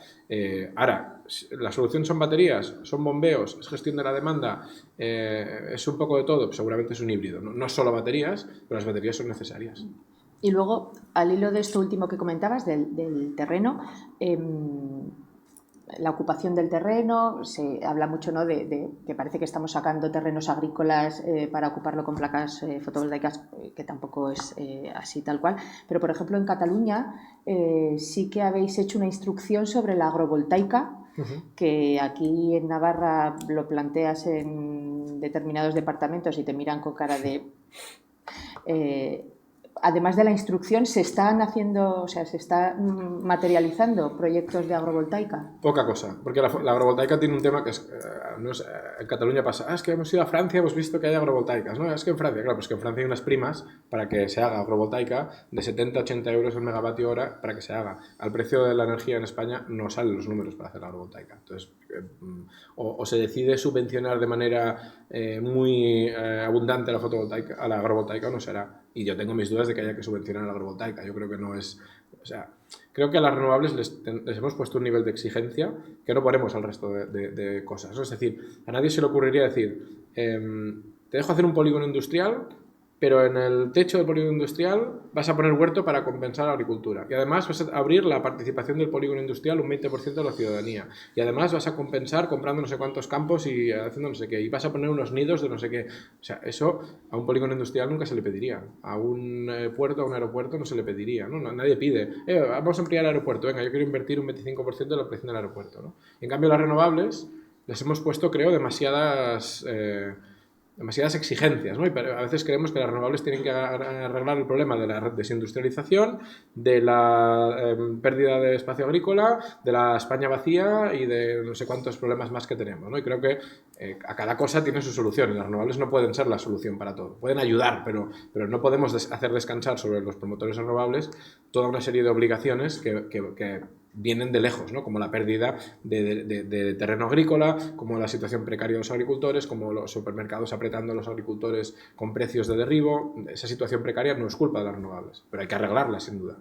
Ahora, ¿la solución son baterías? ¿Son bombeos? ¿Es gestión de la demanda? ¿Es un poco de todo? Pues seguramente es un híbrido, ¿no? No solo baterías, pero las baterías son necesarias. Y luego, al hilo de esto último que comentabas, del terreno, la ocupación del terreno, se habla mucho, ¿no?, de que parece que estamos sacando terrenos agrícolas para ocuparlo con placas fotovoltaicas, que tampoco es así tal cual, pero por ejemplo en Cataluña sí que habéis hecho una instrucción sobre la agrovoltaica, que aquí en Navarra lo planteas en determinados departamentos y te miran con cara de... además de la instrucción, ¿se están haciendo, o sea, se están materializando proyectos de agrovoltaica? Poca cosa, porque la agrovoltaica tiene un tema que es, no es en Cataluña pasa, es que hemos ido a Francia, hemos visto que hay agrovoltaicas, ¿no? Es que en Francia, claro, pues que en Francia hay unas primas para que se haga agrovoltaica de 70-80 euros el megavatio hora para que se haga. Al precio de la energía en España no salen los números para hacer la agrovoltaica. Entonces, o se decide subvencionar de manera muy abundante a la agrovoltaica o no será. Y yo tengo mis dudas de que haya que subvencionar la agrovoltaica. Yo creo que no es... O sea, creo que a las renovables les hemos puesto un nivel de exigencia que no ponemos al resto de cosas, ¿no? Es decir, a nadie se le ocurriría decir, te dejo hacer un polígono industrial, pero en el techo del polígono industrial vas a poner huerto para compensar la agricultura. Y además vas a abrir la participación del polígono industrial un 20% de la ciudadanía. Y además vas a compensar comprando no sé cuántos campos y haciendo no sé qué. Y vas a poner unos nidos de no sé qué. O sea, eso a un polígono industrial nunca se le pediría. A un puerto, a un aeropuerto no se le pediría, ¿no? Nadie pide, vamos a ampliar el aeropuerto. Venga, yo quiero invertir un 25% de la operación del aeropuerto, ¿no? Y en cambio las renovables les hemos puesto, creo, demasiadas exigencias, ¿no? Y a veces creemos que las renovables tienen que arreglar el problema de la desindustrialización, de la pérdida de espacio agrícola, de la España vacía y de no sé cuántos problemas más que tenemos, ¿no? Y creo que a cada cosa tiene su solución y las renovables no pueden ser la solución para todo. Pueden ayudar, pero no podemos hacer descansar sobre los promotores renovables toda una serie de obligaciones que vienen de lejos, ¿no? Como la pérdida de terreno agrícola, como la situación precaria de los agricultores, como los supermercados apretando a los agricultores con precios de derribo. Esa situación precaria no es culpa de las renovables, pero hay que arreglarla, sin duda.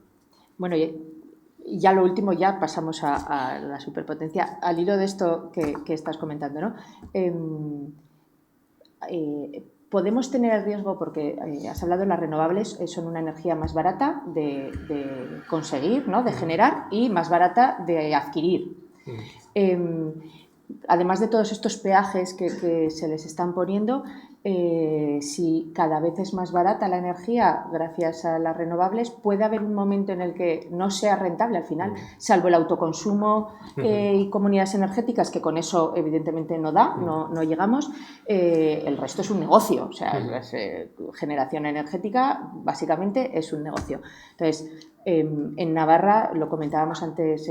Bueno, y ya lo último, ya pasamos a la superpotencia. Al hilo de esto que estás comentando, ¿no? Podemos tener el riesgo, porque has hablado de las renovables, son una energía más barata de conseguir, ¿no? De generar, y más barata de adquirir. Además de todos estos peajes que se les están poniendo, si cada vez es más barata la energía gracias a las renovables, puede haber un momento en el que no sea rentable al final, salvo el autoconsumo y comunidades energéticas, que con eso evidentemente no da, no llegamos. El resto es un negocio, o sea, generación energética básicamente es un negocio. Entonces, en Navarra, lo comentábamos antes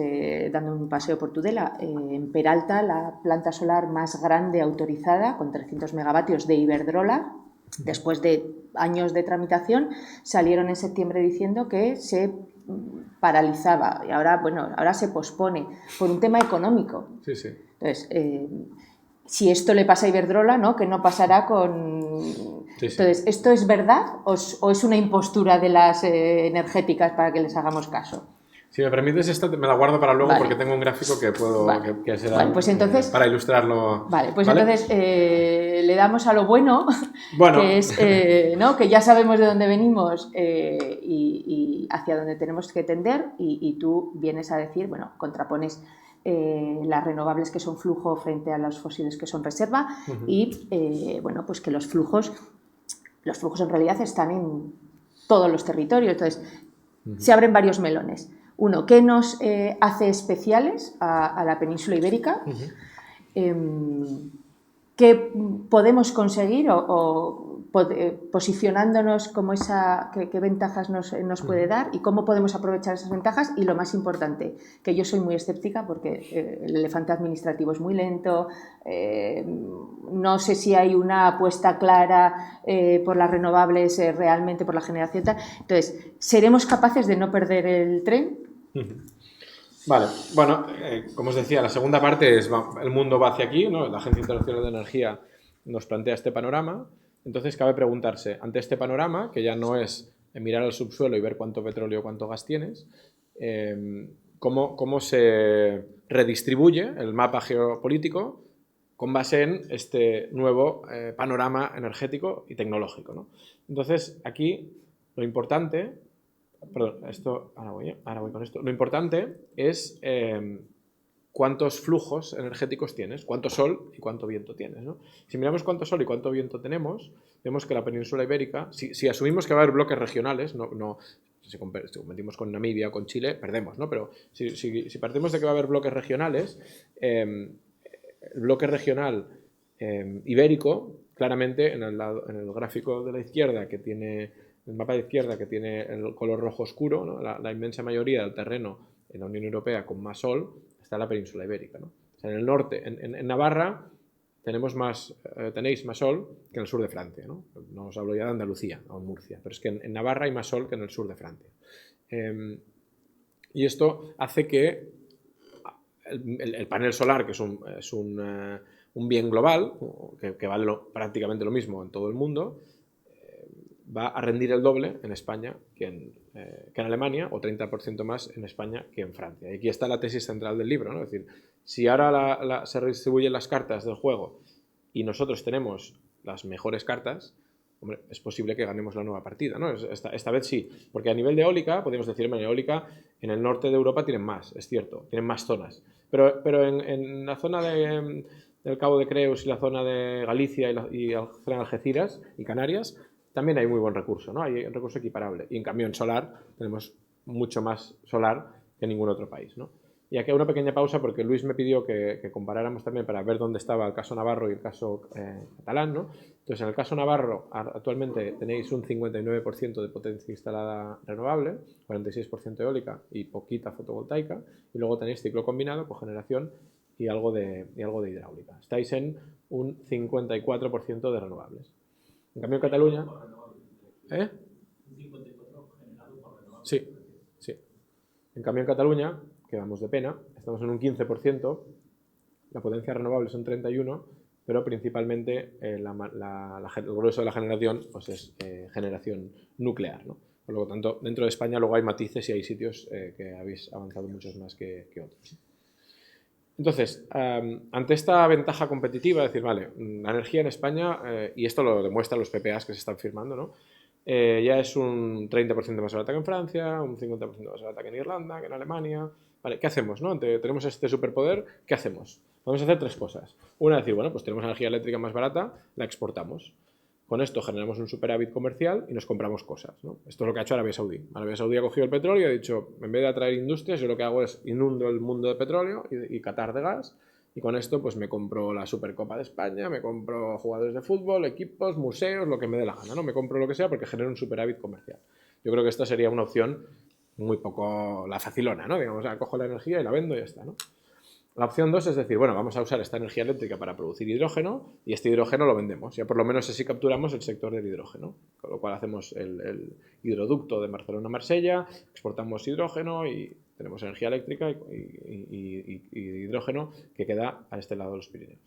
dando un paseo por Tudela, en Peralta, la planta solar más grande autorizada, con 300 megavatios de Iberdrola, después de años de tramitación, salieron en septiembre diciendo que se paralizaba y ahora se pospone por un tema económico. Sí, sí. Entonces, si esto le pasa a Iberdrola, ¿no? Que no pasará con... Sí, sí. Entonces, ¿esto es verdad o es una impostura de las energéticas para que les hagamos caso? Si me permites, esta me la guardo para luego, Vale. porque tengo un gráfico que puedo que será Vale, pues entonces, para ilustrarlo. Vale, pues entonces le damos a lo bueno, Bueno. que es ¿no? Que ya sabemos de dónde venimos y hacia dónde tenemos que tender, y tú vienes a decir, bueno, contrapones las renovables, que son flujo, frente a los fósiles, que son reserva, y bueno, pues que los flujos en realidad están en todos los territorios. Entonces, se abren varios melones. Uno, ¿qué nos hace especiales a la península ibérica? ¿Qué podemos conseguir posicionándonos como qué ventajas nos puede dar y cómo podemos aprovechar esas ventajas? Y lo más importante, que yo soy muy escéptica porque el elefante administrativo es muy lento, no sé si hay una apuesta clara por las renovables realmente, por la generación tal. Entonces, ¿seremos capaces de no perder el tren? Vale, bueno, como os decía, la segunda parte es el mundo va hacia aquí, ¿no? La Agencia Internacional de Energía nos plantea este panorama. Entonces cabe preguntarse, ante este panorama, que ya no es mirar al subsuelo y ver cuánto petróleo o cuánto gas tienes, cómo se redistribuye el mapa geopolítico con base en este nuevo panorama energético y tecnológico, ¿no? Entonces, aquí lo importante... Perdón, ahora voy con esto. Lo importante es cuántos flujos energéticos tienes, cuánto sol y cuánto viento tienes, ¿no? Si miramos cuánto sol y cuánto viento tenemos, vemos que la península ibérica, si asumimos que va a haber bloques regionales, si competimos con Namibia o con Chile, perdemos, ¿no? Pero si partimos de que va a haber bloques regionales, el bloque regional ibérico, claramente en el gráfico de la izquierda, que tiene el mapa de izquierda, que tiene el color rojo oscuro, ¿no? La inmensa mayoría del terreno en la Unión Europea con más sol está en la península ibérica, ¿no? O sea, en el norte, en Navarra, tenéis más sol que en el sur de Francia, ¿no? No os hablo ya de Andalucía o Murcia, pero es que en Navarra hay más sol que en el sur de Francia. Y esto hace que el panel solar, que es un bien global, que vale prácticamente lo mismo en todo el mundo, va a rendir el doble en España que en Alemania, o 30% más en España que en Francia. Y aquí está la tesis central del libro, ¿no? Es decir, si ahora se redistribuyen las cartas del juego y nosotros tenemos las mejores cartas, hombre, es posible que ganemos la nueva partida, ¿no? Esta vez sí, porque a nivel de eólica, podemos decir, en eólica en el norte de Europa tienen más, es cierto, tienen más zonas, pero en la zona del Cabo de Creus y la zona de Galicia y la zona de Algeciras y Canarias, también hay muy buen recurso, ¿no? Hay un recurso equiparable. Y en cambio en solar tenemos mucho más solar que en ningún otro país, ¿no? Y aquí hay una pequeña pausa porque Luis me pidió que comparáramos también para ver dónde estaba el caso Navarro y el caso catalán, ¿no? Entonces, en el caso Navarro actualmente tenéis un 59% de potencia instalada renovable, 46% eólica y poquita fotovoltaica, y luego tenéis ciclo combinado, cogeneración y algo de hidráulica. Estáis en un 54% de renovables. En cambio en Cataluña... ¿Eh? Sí, sí. En cambio en Cataluña, que vamos de pena, estamos en un 15%, la potencia renovable son 31%, pero principalmente el grueso de la generación pues es generación nuclear, ¿no? Por lo tanto, dentro de España luego hay matices y hay sitios que habéis avanzado muchos más que otros. Entonces, ante esta ventaja competitiva, decir, vale, la energía en España, y esto lo demuestran los PPAs que se están firmando, ¿no? Ya es un 30% más barata que en Francia, un 50% más barata que en Irlanda, que en Alemania. Vale, ¿qué hacemos, no? Tenemos este superpoder, ¿qué hacemos? Vamos a hacer tres cosas. Una, decir, bueno, pues tenemos energía eléctrica más barata, la exportamos. Con esto generamos un superávit comercial y nos compramos cosas, ¿no? Esto es lo que ha hecho Arabia Saudí. Arabia Saudí ha cogido el petróleo y ha dicho, en vez de atraer industrias, yo lo que hago es inundo el mundo de petróleo y Qatar de gas, y con esto pues me compro la Supercopa de España, me compro jugadores de fútbol, equipos, museos, lo que me dé la gana, ¿no? Me compro lo que sea porque genero un superávit comercial. Yo creo que esta sería una opción muy poco la facilona, ¿no? Digamos, cojo la energía y la vendo y ya está, ¿no? La opción 2 es decir, bueno, vamos a usar esta energía eléctrica para producir hidrógeno y este hidrógeno lo vendemos. Ya por lo menos así capturamos el sector del hidrógeno, con lo cual hacemos el hidroducto de Barcelona a Marsella, exportamos hidrógeno y tenemos energía eléctrica y hidrógeno que queda a este lado de los Pirineos.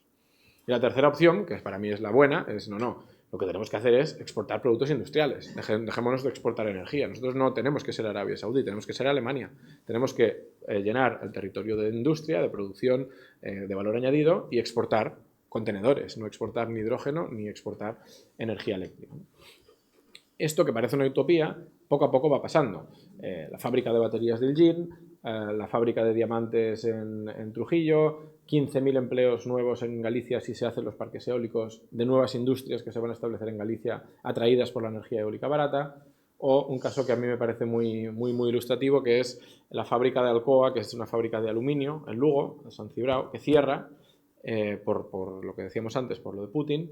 Y la tercera opción, que para mí es la buena, es lo que tenemos que hacer es exportar productos industriales. Dejémonos de exportar energía. Nosotros no tenemos que ser Arabia Saudí, tenemos que ser Alemania. Tenemos que llenar el territorio de industria, de producción de valor añadido y exportar contenedores, no exportar ni hidrógeno ni exportar energía eléctrica. Esto, que parece una utopía, poco a poco va pasando. La fábrica de baterías de Elgin, la fábrica de diamantes en Trujillo, 15.000 empleos nuevos en Galicia si se hacen los parques eólicos, de nuevas industrias que se van a establecer en Galicia atraídas por la energía eólica barata, o un caso que a mí me parece muy ilustrativo, que es la fábrica de Alcoa, que es una fábrica de aluminio en Lugo, en San Cibrao, que cierra por lo que decíamos antes, por lo de Putin,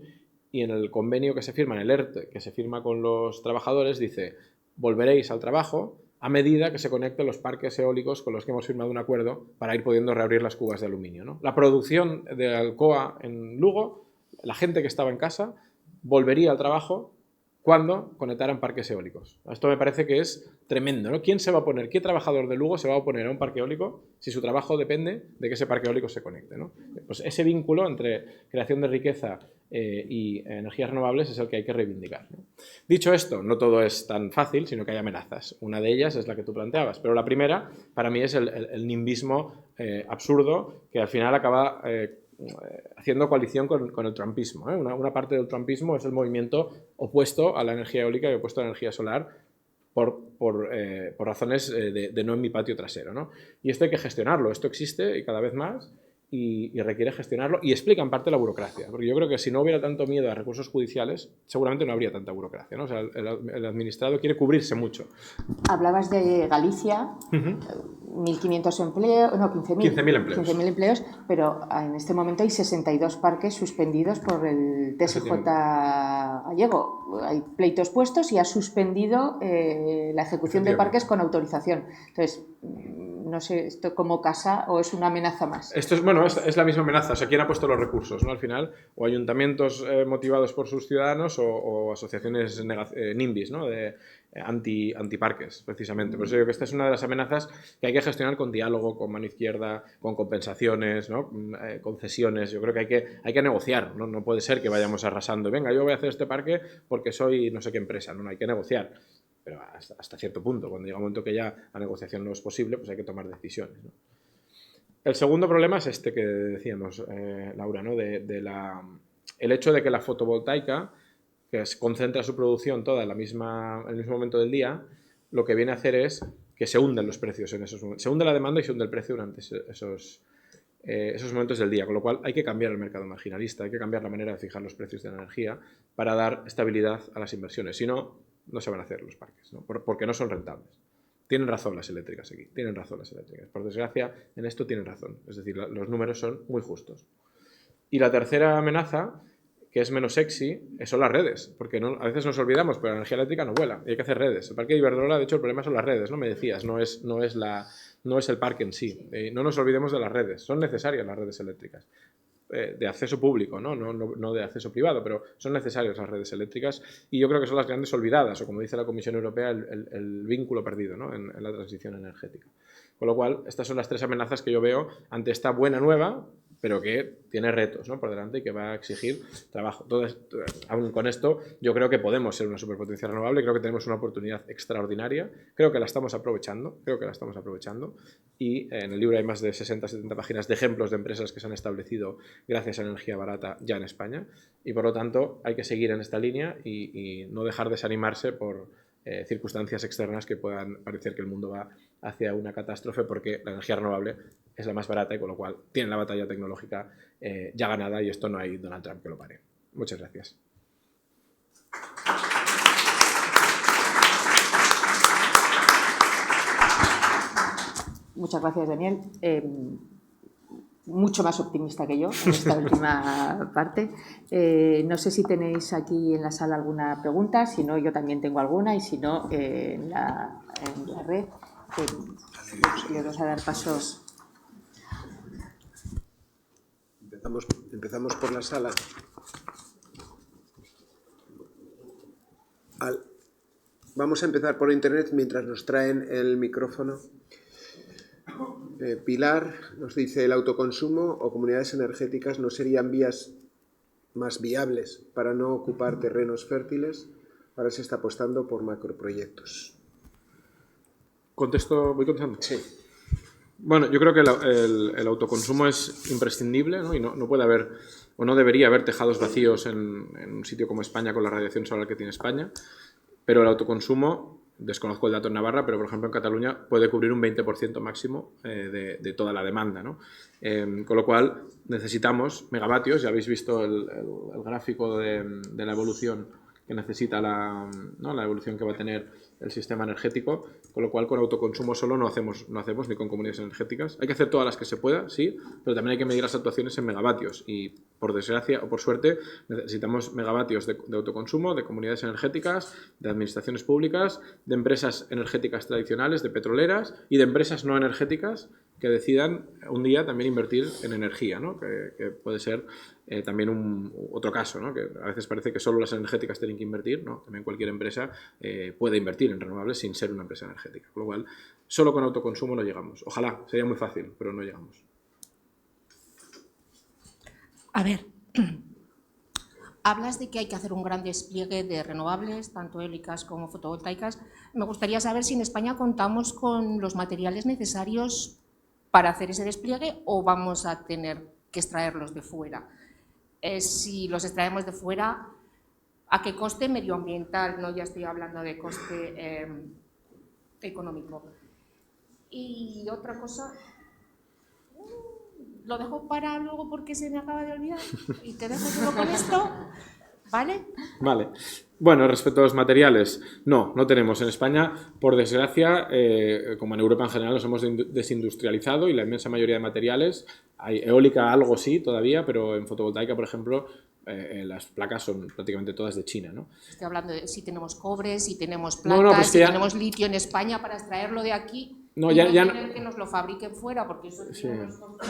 y en el convenio que se firma, en el ERTE, que se firma con los trabajadores, dice, volveréis al trabajo a medida que se conecten los parques eólicos con los que hemos firmado un acuerdo para ir pudiendo reabrir las cubas de aluminio, ¿no? La producción de Alcoa en Lugo, la gente que estaba en casa, volvería al trabajo cuando conectaran parques eólicos. Esto me parece que es tremendo, ¿no? ¿Quién se va a oponer? ¿Qué trabajador de Lugo se va a oponer a un parque eólico si su trabajo depende de que ese parque eólico se conecte, ¿no? Pues ese vínculo entre creación de riqueza y energías renovables es el que hay que reivindicar, ¿no? Dicho esto, no todo es tan fácil, sino que hay amenazas. Una de ellas es la que tú planteabas, pero la primera para mí es el nimbismo absurdo que al final acaba haciendo coalición con el trumpismo, ¿eh? Una parte del trumpismo es el movimiento opuesto a la energía eólica y opuesto a la energía solar por razones de no en mi patio trasero, ¿no? Y esto hay que gestionarlo, esto existe y cada vez más y requiere gestionarlo y explica en parte la burocracia, porque yo creo que si no hubiera tanto miedo a recursos judiciales, seguramente no habría tanta burocracia, ¿no? O sea, el administrado quiere cubrirse mucho. Hablabas de Galicia, 1.500 empleos, no, 15.000 empleos. 15.000 empleos, pero en este momento hay 62 parques suspendidos por el TSJ gallego. Hay pleitos puestos y ha suspendido la ejecución de parques con autorización. Entonces, no sé, ¿esto cómo casa o es una amenaza más? Esto es, bueno, es la misma amenaza. O sea, ¿quién ha puesto los recursos, ¿no? Al final, o ayuntamientos motivados por sus ciudadanos o asociaciones NIMBYs, ¿no? De antiparques, precisamente. Por eso digo que esta es una de las amenazas que hay que gestionar con diálogo, con mano izquierda, con compensaciones, ¿no? Concesiones. Yo creo que hay que negociar, ¿no? No puede ser que vayamos arrasando. Venga, yo voy a hacer este parque porque soy no sé qué empresa. No, hay que negociar. Pero hasta cierto punto. Cuando llega un momento que ya la negociación no es posible, pues hay que tomar decisiones, ¿no? El segundo problema es este que decíamos, Laura, ¿no? El hecho de que la fotovoltaica, que concentra su producción toda en el mismo momento del día, lo que viene a hacer es que se hunden los precios en esos momentos. Se hunde la demanda y se hunde el precio durante esos momentos del día, con lo cual hay que cambiar el mercado marginalista, hay que cambiar la manera de fijar los precios de la energía para dar estabilidad a las inversiones. Si no, no se van a hacer los parques, ¿no? Porque no son rentables. Tienen razón las eléctricas aquí, tienen razón las eléctricas. Por desgracia, en esto tienen razón. Es decir, los números son muy justos. Y la tercera amenaza, que es menos sexy, son las redes. Porque a veces nos olvidamos, pero la energía eléctrica no vuela. Y hay que hacer redes. El parque de Iberdrola, de hecho, el problema son las redes, ¿no? Me decías, no es el parque en sí. No nos olvidemos de las redes. Son necesarias las redes eléctricas. De acceso público, no de acceso privado, pero son necesarias las redes eléctricas y yo creo que son las grandes olvidadas, o como dice la Comisión Europea, el vínculo perdido, ¿no? en la transición energética. Con lo cual, estas son las 3 amenazas que yo veo ante esta buena nueva, pero que tiene retos, ¿no?, por delante y que va a exigir trabajo. Aún con esto, yo creo que podemos ser una superpotencia renovable, creo que tenemos una oportunidad extraordinaria, creo que la estamos aprovechando, y en el libro hay más de 60-70 páginas de ejemplos de empresas que se han establecido gracias a energía barata ya en España, y por lo tanto hay que seguir en esta línea y no dejar desanimarse por circunstancias externas que puedan parecer que el mundo va hacia una catástrofe, porque la energía renovable es la más barata y con lo cual tiene la batalla tecnológica ya ganada, y esto no hay Donald Trump que lo pare. Muchas gracias. Muchas gracias, Daniel. Mucho más optimista que yo en esta última parte. No sé si tenéis aquí en la sala alguna pregunta, si no, yo también tengo alguna, y si no, en la red. Le vamos a dar pasos. Empezamos por la sala. Vamos a empezar por internet mientras nos traen el micrófono. Pilar nos dice: ¿el autoconsumo o comunidades energéticas no serían vías más viables para no ocupar terrenos fértiles? Ahora se está apostando por macroproyectos. ¿Contesto? ¿Voy contestando? Sí. Bueno, yo creo que el autoconsumo es imprescindible, ¿no? Y no puede haber, o no debería haber, tejados vacíos en un sitio como España con la radiación solar que tiene España, pero el autoconsumo, desconozco el dato en Navarra, pero por ejemplo en Cataluña puede cubrir un 20% máximo de toda la demanda, ¿no? Con lo cual necesitamos megavatios. Ya habéis visto el gráfico de la evolución que necesita la evolución que va a tener el sistema energético, con lo cual con autoconsumo solo no hacemos ni con comunidades energéticas. Hay que hacer todas las que se pueda, sí, pero también hay que medir las actuaciones en megavatios, y por desgracia o por suerte necesitamos megavatios de autoconsumo, de comunidades energéticas, de administraciones públicas, de empresas energéticas tradicionales, de petroleras y de empresas no energéticas que decidan un día también invertir en energía, ¿no? Que puede ser también otro caso, ¿no? Que a veces parece que solo las energéticas tienen que invertir, ¿no? También cualquier empresa puede invertir en renovables sin ser una empresa energética. Con lo cual, solo con autoconsumo no llegamos. Ojalá, sería muy fácil, pero no llegamos. A ver, hablas de que hay que hacer un gran despliegue de renovables, tanto eólicas como fotovoltaicas. Me gustaría saber si en España contamos con los materiales necesarios para hacer ese despliegue o vamos a tener que extraerlos de fuera. Si los extraemos de fuera, ¿a qué coste medioambiental? No, ya estoy hablando de coste económico. Y otra cosa, lo dejo para luego porque se me acaba de olvidar y te dejo solo con esto, ¿vale? Vale. Bueno, respecto a los materiales, no tenemos. En España, por desgracia, como en Europa en general, nos hemos desindustrializado y la inmensa mayoría de materiales, hay eólica algo sí todavía, pero en fotovoltaica, por ejemplo, las placas son prácticamente todas de China, ¿no? Estoy hablando de si tenemos cobre, si tenemos plata, si tenemos litio en España para extraerlo de aquí y tener que nos lo fabriquen fuera, porque eso tiene unos costos.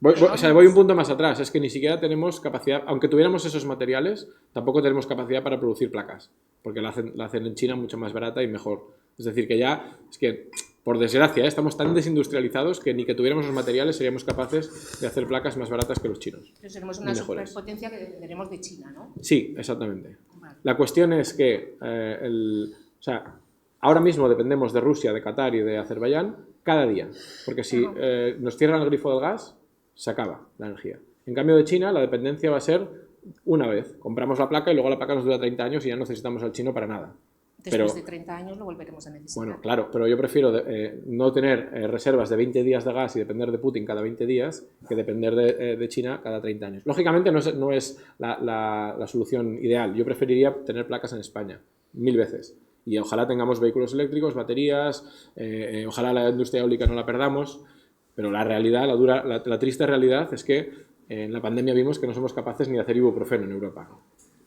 Voy un punto más atrás, es que ni siquiera tenemos capacidad, aunque tuviéramos esos materiales, tampoco tenemos capacidad para producir placas, porque la hacen en China mucho más barata y mejor. Es decir, por desgracia, estamos tan desindustrializados que ni que tuviéramos los materiales seríamos capaces de hacer placas más baratas que los chinos. Pero seremos una superpotencia que dependeremos de China, ¿no? Sí, exactamente. Vale. La cuestión es que ahora mismo dependemos de Rusia, de Qatar y de Azerbaiyán cada día, porque si nos cierran el grifo del gas, se acaba la energía. En cambio de China, la dependencia va a ser una vez. Compramos la placa y luego la placa nos dura 30 años y ya no necesitamos al chino para nada. Después de 30 años lo volveremos a necesitar. Bueno, claro, pero yo prefiero no tener reservas de 20 días de gas y depender de Putin cada 20 días que depender de China cada 30 años. Lógicamente no es la solución ideal. Yo preferiría tener placas en España, 1000 veces. Y ojalá tengamos vehículos eléctricos, baterías, ojalá la industria eólica no la perdamos. Pero la realidad, la triste realidad es que en la pandemia vimos que no somos capaces ni de hacer ibuprofeno en Europa.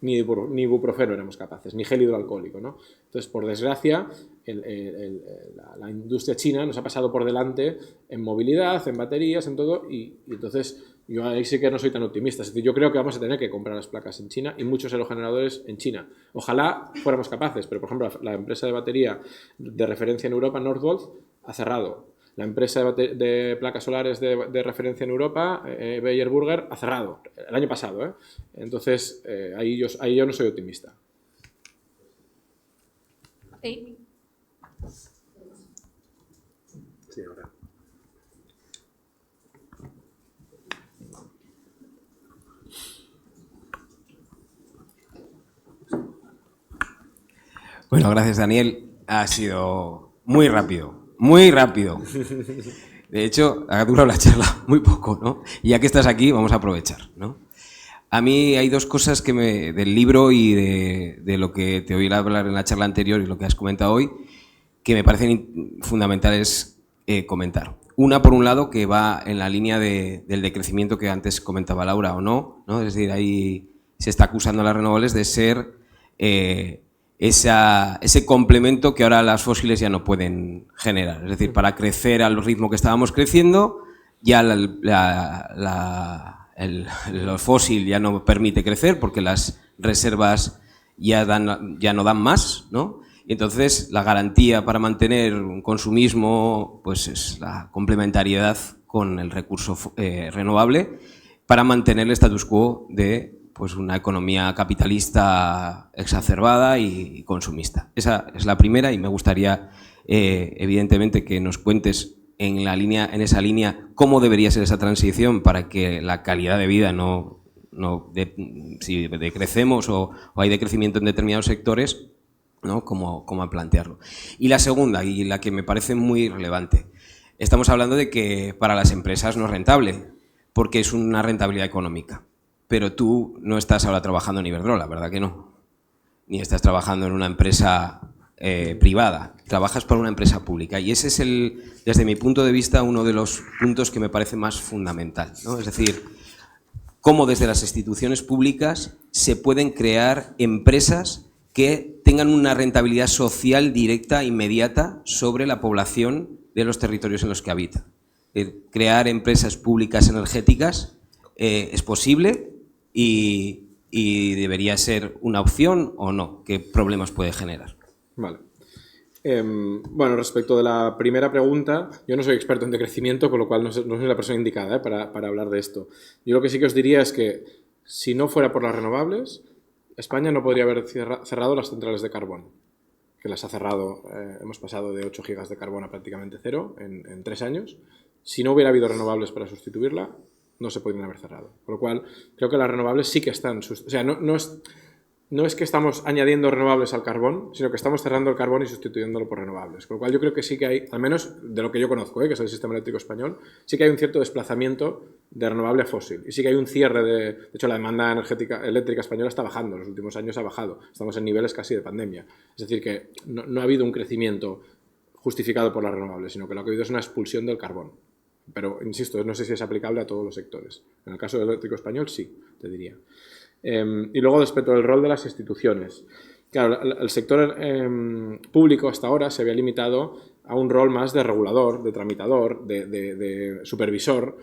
Ni ibuprofeno éramos capaces, ni gel hidroalcohólico, ¿no? Entonces, por desgracia, la industria china nos ha pasado por delante en movilidad, en baterías, en todo, y entonces yo ahí sí que no soy tan optimista. Es decir, yo creo que vamos a tener que comprar las placas en China y muchos aerogeneradores en China. Ojalá fuéramos capaces, pero por ejemplo la empresa de batería de referencia en Europa, Northvolt, ha cerrado. la empresa de placas solares de referencia en Europa, Bayer Burger, ha cerrado el año pasado. Entonces, ahí yo no soy optimista. Sí. Sí, ahora. Bueno, gracias, Daniel. Ha sido muy rápido, muy rápido. De hecho, ha durado la charla muy poco, ¿no? Y ya que estás aquí, vamos a aprovechar, ¿no? A mí hay dos cosas que del libro y de lo que te oí hablar en la charla anterior y lo que has comentado hoy, que me parecen fundamentales comentar. Una, por un lado, que va en la línea del decrecimiento que antes comentaba Laura, o no, ¿no? Es decir, ahí se está acusando a las renovables de ser ese complemento que ahora las fósiles ya no pueden generar. Es decir, para crecer al ritmo que estábamos creciendo, ya lo fósil ya no permite crecer porque las reservas ya no dan más, ¿no? Y entonces la garantía para mantener un consumismo pues es la complementariedad con el recurso renovable para mantener el status quo de pues una economía capitalista exacerbada y consumista. Esa es la primera y me gustaría evidentemente que nos cuentes en esa línea cómo debería ser esa transición para que la calidad de vida si decrecemos o hay decrecimiento en determinados sectores, ¿no? Cómo plantearlo. Y la segunda, y la que me parece muy relevante, estamos hablando de que para las empresas no es rentable, porque es una rentabilidad económica. Pero tú no estás ahora trabajando en Iberdrola, ¿verdad que no? Ni estás trabajando en una empresa privada, trabajas para una empresa pública. Y ese es, desde mi punto de vista, uno de los puntos que me parece más fundamental, ¿no? Es decir, cómo desde las instituciones públicas se pueden crear empresas que tengan una rentabilidad social directa, inmediata, sobre la población de los territorios en los que habitan. Crear empresas públicas energéticas es posible y debería ser una opción o no. ¿Qué problemas puede generar? Vale. Bueno, respecto de la primera pregunta, yo no soy experto en decrecimiento, con lo cual no soy la persona indicada para hablar de esto. Yo lo que sí que os diría es que si no fuera por las renovables, España no podría haber cerrado las centrales de carbón, que las ha cerrado. Hemos pasado de 8 gigas de carbón a prácticamente cero en 3 años. Si no hubiera habido renovables para sustituirla, no se podrían haber cerrado. Con lo cual, creo que las renovables sí que están... O sea, no es que estamos añadiendo renovables al carbón, sino que estamos cerrando el carbón y sustituyéndolo por renovables. Con lo cual yo creo que sí que hay, al menos de lo que yo conozco, que es el sistema eléctrico español, sí que hay un cierto desplazamiento de renovable a fósil. Y sí que hay un cierre de hecho, la demanda eléctrica española está bajando. En los últimos años ha bajado. Estamos en niveles casi de pandemia. Es decir, que no ha habido un crecimiento justificado por las renovables, sino que lo que ha habido es una expulsión del carbón. Pero, insisto, no sé si es aplicable a todos los sectores. En el caso del eléctrico español, sí, te diría. Y luego, respecto al rol de las instituciones. Claro, el sector público hasta ahora se había limitado a un rol más de regulador, de tramitador, de supervisor.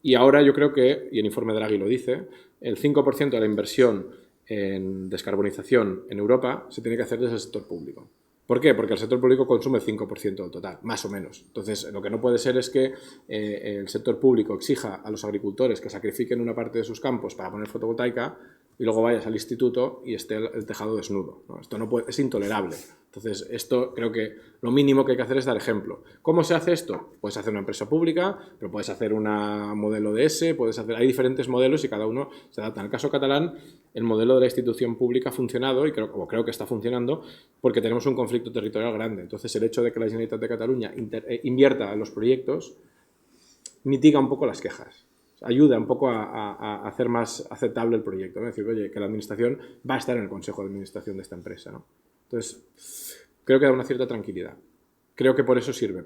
Y ahora yo creo que, y el informe Draghi lo dice, el 5% de la inversión en descarbonización en Europa se tiene que hacer desde el sector público. ¿Por qué? Porque el sector público consume el 5% del total, más o menos. Entonces, lo que no puede ser es que el sector público exija a los agricultores que sacrifiquen una parte de sus campos para poner fotovoltaica y luego vayas al instituto y esté el tejado desnudo, ¿no? Esto no puede, es intolerable. Entonces, esto creo que lo mínimo que hay que hacer es dar ejemplo. ¿Cómo se hace esto? Puedes hacer una empresa pública, pero puedes hacer un modelo de hay diferentes modelos y cada uno se adapta. En el caso catalán, el modelo de la institución pública ha funcionado y creo que está funcionando porque tenemos un conflicto territorial grande. Entonces, el hecho de que la Generalitat de Cataluña invierta en los proyectos mitiga un poco las quejas. Ayuda un poco a hacer más aceptable el proyecto, ¿no? Es decir, oye, que la administración va a estar en el consejo de administración de esta empresa, ¿no? Entonces, creo que da una cierta tranquilidad. Creo que por eso sirve.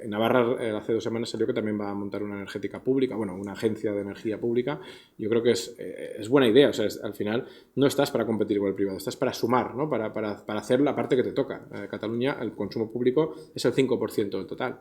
En Navarra hace 2 semanas salió que también va a montar una energética pública, bueno, una agencia de energía pública. Yo creo que es buena idea. O sea, al final no estás para competir con el privado, estás para sumar, ¿no? Para hacer la parte que te toca. Cataluña, el consumo público es el 5% del total.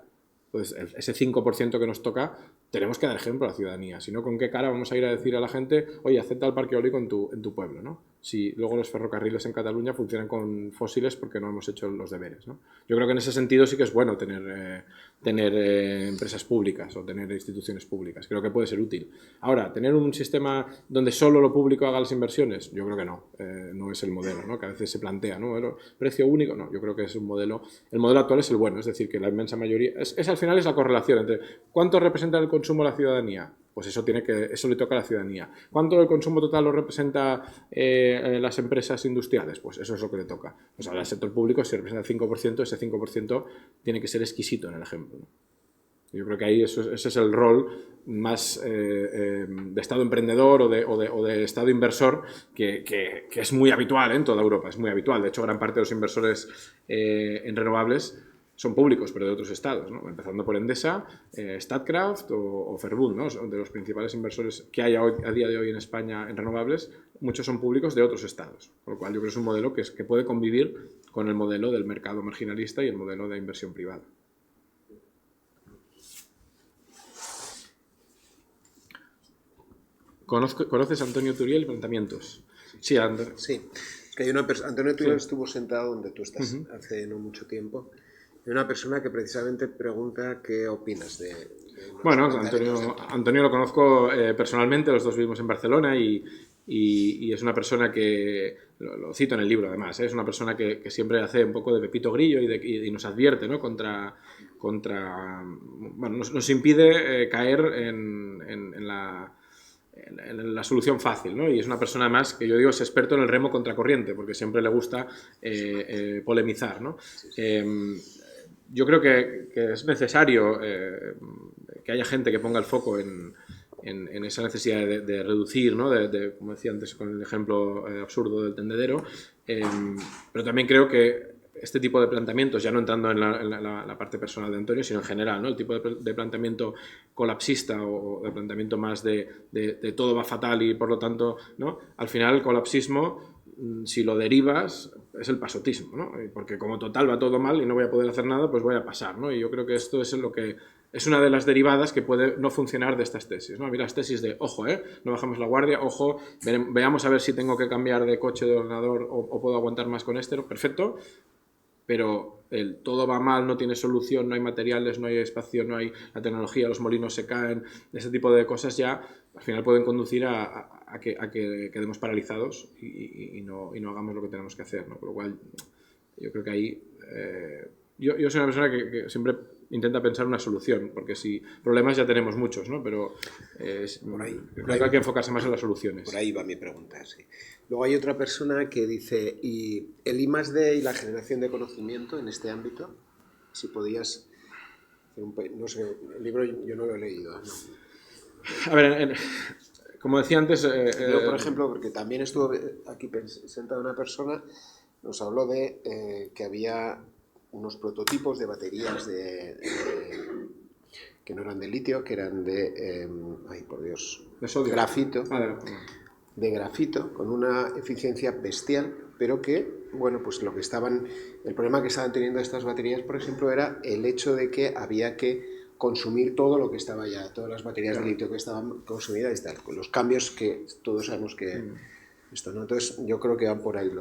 Entonces, ese 5% que nos toca, tenemos que dar ejemplo a la ciudadanía. Si no, ¿con qué cara vamos a ir a decir a la gente, oye, acepta el parque eólico en tu pueblo, ¿no? si luego los ferrocarriles en Cataluña funcionan con fósiles porque no hemos hecho los deberes, ¿no? Yo creo que en ese sentido sí que es bueno tener empresas públicas o tener instituciones públicas. Creo que puede ser útil. Ahora, tener un sistema donde solo lo público haga las inversiones, yo creo que no. No es el modelo, ¿no? Que a veces se plantea, ¿no? Precio único, no. Yo creo que es un modelo... El modelo actual es el bueno, es decir, que la inmensa mayoría... Al final es la correlación entre cuánto representa el consumo a la ciudadanía. Pues eso le toca a la ciudadanía. ¿Cuánto del consumo total lo representa las empresas industriales? Pues eso es lo que le toca. Pues ahora el sector público, si representa el 5%, ese 5% tiene que ser exquisito en el ejemplo, ¿no? Yo creo que ahí ese es el rol más de Estado emprendedor o de Estado inversor que es muy habitual en toda Europa, es muy habitual. De hecho, gran parte de los inversores en renovables son públicos, pero de otros estados, ¿no? Empezando por Endesa, Statkraft o Verbund, ¿no? De los principales inversores que hay a día de hoy en España en renovables, muchos son públicos de otros estados. Por lo cual yo creo que es un modelo que puede convivir con el modelo del mercado marginalista y el modelo de inversión privada. ¿Conoces a Antonio Turiel, Planteamientos? Sí, Antonio. Sí, es que hay una persona, Antonio Turiel estuvo sentado donde tú estás hace no mucho tiempo. Hay una persona que precisamente pregunta qué opinas de bueno, Antonio lo conozco personalmente, los dos vivimos en Barcelona y es una persona que, lo cito en el libro además, es una persona que siempre hace un poco de pepito grillo y nos advierte, ¿no? Bueno, nos impide caer en la solución fácil, ¿no? Y es una persona además que yo digo es experto en el remo contracorriente, porque siempre le gusta polemizar, ¿no? Yo creo que es necesario que haya gente que ponga el foco en esa necesidad de reducir, ¿no? Como decía antes con el ejemplo absurdo del tendedero, pero también creo que este tipo de planteamientos, ya no entrando en la parte personal de Antonio, sino en general, ¿no? El tipo de planteamiento colapsista o de planteamiento más de todo va fatal y por lo tanto, ¿no? Al final el colapsismo, si lo derivas, es el pasotismo, ¿no? Porque como total va todo mal y no voy a poder hacer nada, pues voy a pasar, ¿no? Y yo creo que esto es lo que es una de las derivadas que puede no funcionar de estas tesis, ¿no? A mí las tesis de, ojo, no bajamos la guardia, ojo, veamos a ver si tengo que cambiar de coche, de ordenador o puedo aguantar más con este, perfecto, pero el todo va mal, no tiene solución, no hay materiales, no hay espacio, no hay la tecnología, los molinos se caen, ese tipo de cosas ya al final pueden conducir a que quedemos paralizados y no hagamos lo que tenemos que hacer, ¿no? Por lo cual yo creo que ahí yo soy una persona que siempre intenta pensar una solución, porque si problemas ya tenemos muchos, ¿no? Pero por ahí hay que enfocarse más en las soluciones. Por ahí va mi pregunta, sí. Luego hay otra persona que dice, ¿y el I+D y la generación de conocimiento en este ámbito? Si podías hacer no sé, el libro yo no lo he leído, ¿no? A ver, como decía antes... yo, por ejemplo, porque también estuvo aquí sentada una persona, nos habló de que había unos prototipos de baterías que no eran de litio, que eran de... ay, por Dios... De sodio. Grafito. De grafito, con una eficiencia bestial, pero que, bueno, pues el problema que estaban teniendo estas baterías, por ejemplo, era el hecho de que había que consumir todo lo que estaba ya, todas las baterías de litio que estaban consumidas y tal, con los cambios que todos sabemos que esto, ¿no? Entonces yo creo que van por ahí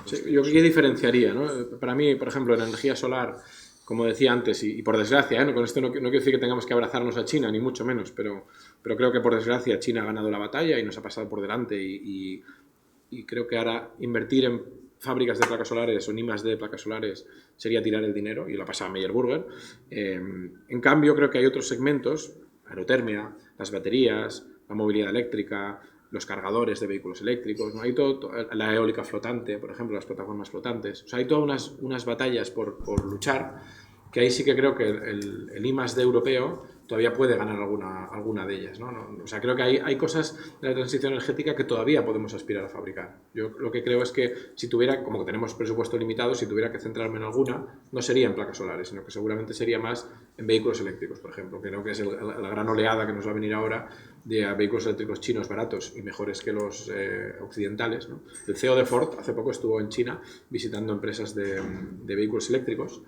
sí, yo qué diferenciaría, ¿no? Para mí, por ejemplo, en energía solar, como decía antes, y por desgracia, ¿no? Con esto no quiero decir que tengamos que abrazarnos a China, ni mucho menos, pero creo que por desgracia China ha ganado la batalla y nos ha pasado por delante y creo que ahora invertir en fábricas de placas solares o en I+D de placas solares sería tirar el dinero, y lo ha pasado a Meyer Burger. En cambio, creo que hay otros segmentos, aerotermia, las baterías, la movilidad eléctrica, los cargadores de vehículos eléctricos, ¿no? Hay la eólica flotante, por ejemplo, las plataformas flotantes. O sea, hay todas unas batallas por luchar, que ahí sí que creo que el I+D europeo todavía puede ganar alguna de ellas, ¿no? O sea, creo que hay cosas de la transición energética que todavía podemos aspirar a fabricar. Yo lo que creo es que si tuviera, como que tenemos presupuesto limitado, si tuviera que centrarme en alguna, no sería en placas solares, sino que seguramente sería más en vehículos eléctricos, por ejemplo. Creo que es la gran oleada que nos va a venir ahora de vehículos eléctricos chinos baratos y mejores que los occidentales, ¿no? El CEO de Ford hace poco estuvo en China visitando empresas de vehículos eléctricos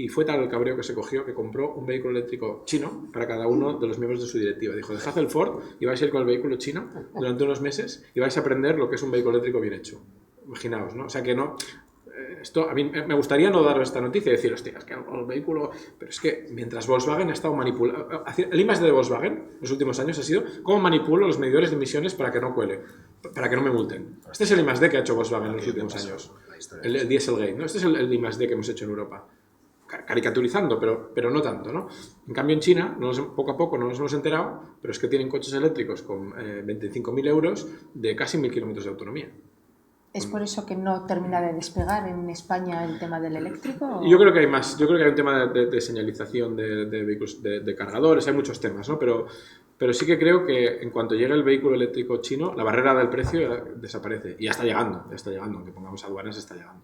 y fue tal el cabreo que se cogió que compró un vehículo eléctrico chino para cada uno de los miembros de su directiva. Dijo, dejad el Ford y vais a ir con el vehículo chino durante unos meses y vais a aprender lo que es un vehículo eléctrico bien hecho. Imaginaos, ¿no? O sea que no... Esto, a mí me gustaría no daros esta noticia y decir, hostia, es que el vehículo... Pero es que mientras Volkswagen ha estado manipulando... El I+D de Volkswagen en los últimos años ha sido cómo manipulo los medidores de emisiones para que no cuele, para que no me multen. Este es el I+D que ha hecho Volkswagen en los últimos años. El Dieselgate, ¿no? Este es el I+D que hemos hecho en Europa. Caricaturizando, pero no tanto, ¿no? En cambio en China, poco a poco no nos hemos enterado, pero es que tienen coches eléctricos con 25.000 euros de casi 1.000 kilómetros de autonomía. ¿Es por eso que no termina de despegar en España el tema del eléctrico? Yo creo que hay más. Yo creo que hay un tema de señalización de vehículos, de cargadores, hay muchos temas, ¿no? Pero sí que creo que en cuanto llegue el vehículo eléctrico chino, la barrera del precio desaparece. Y ya está llegando, aunque pongamos aduanas, está llegando.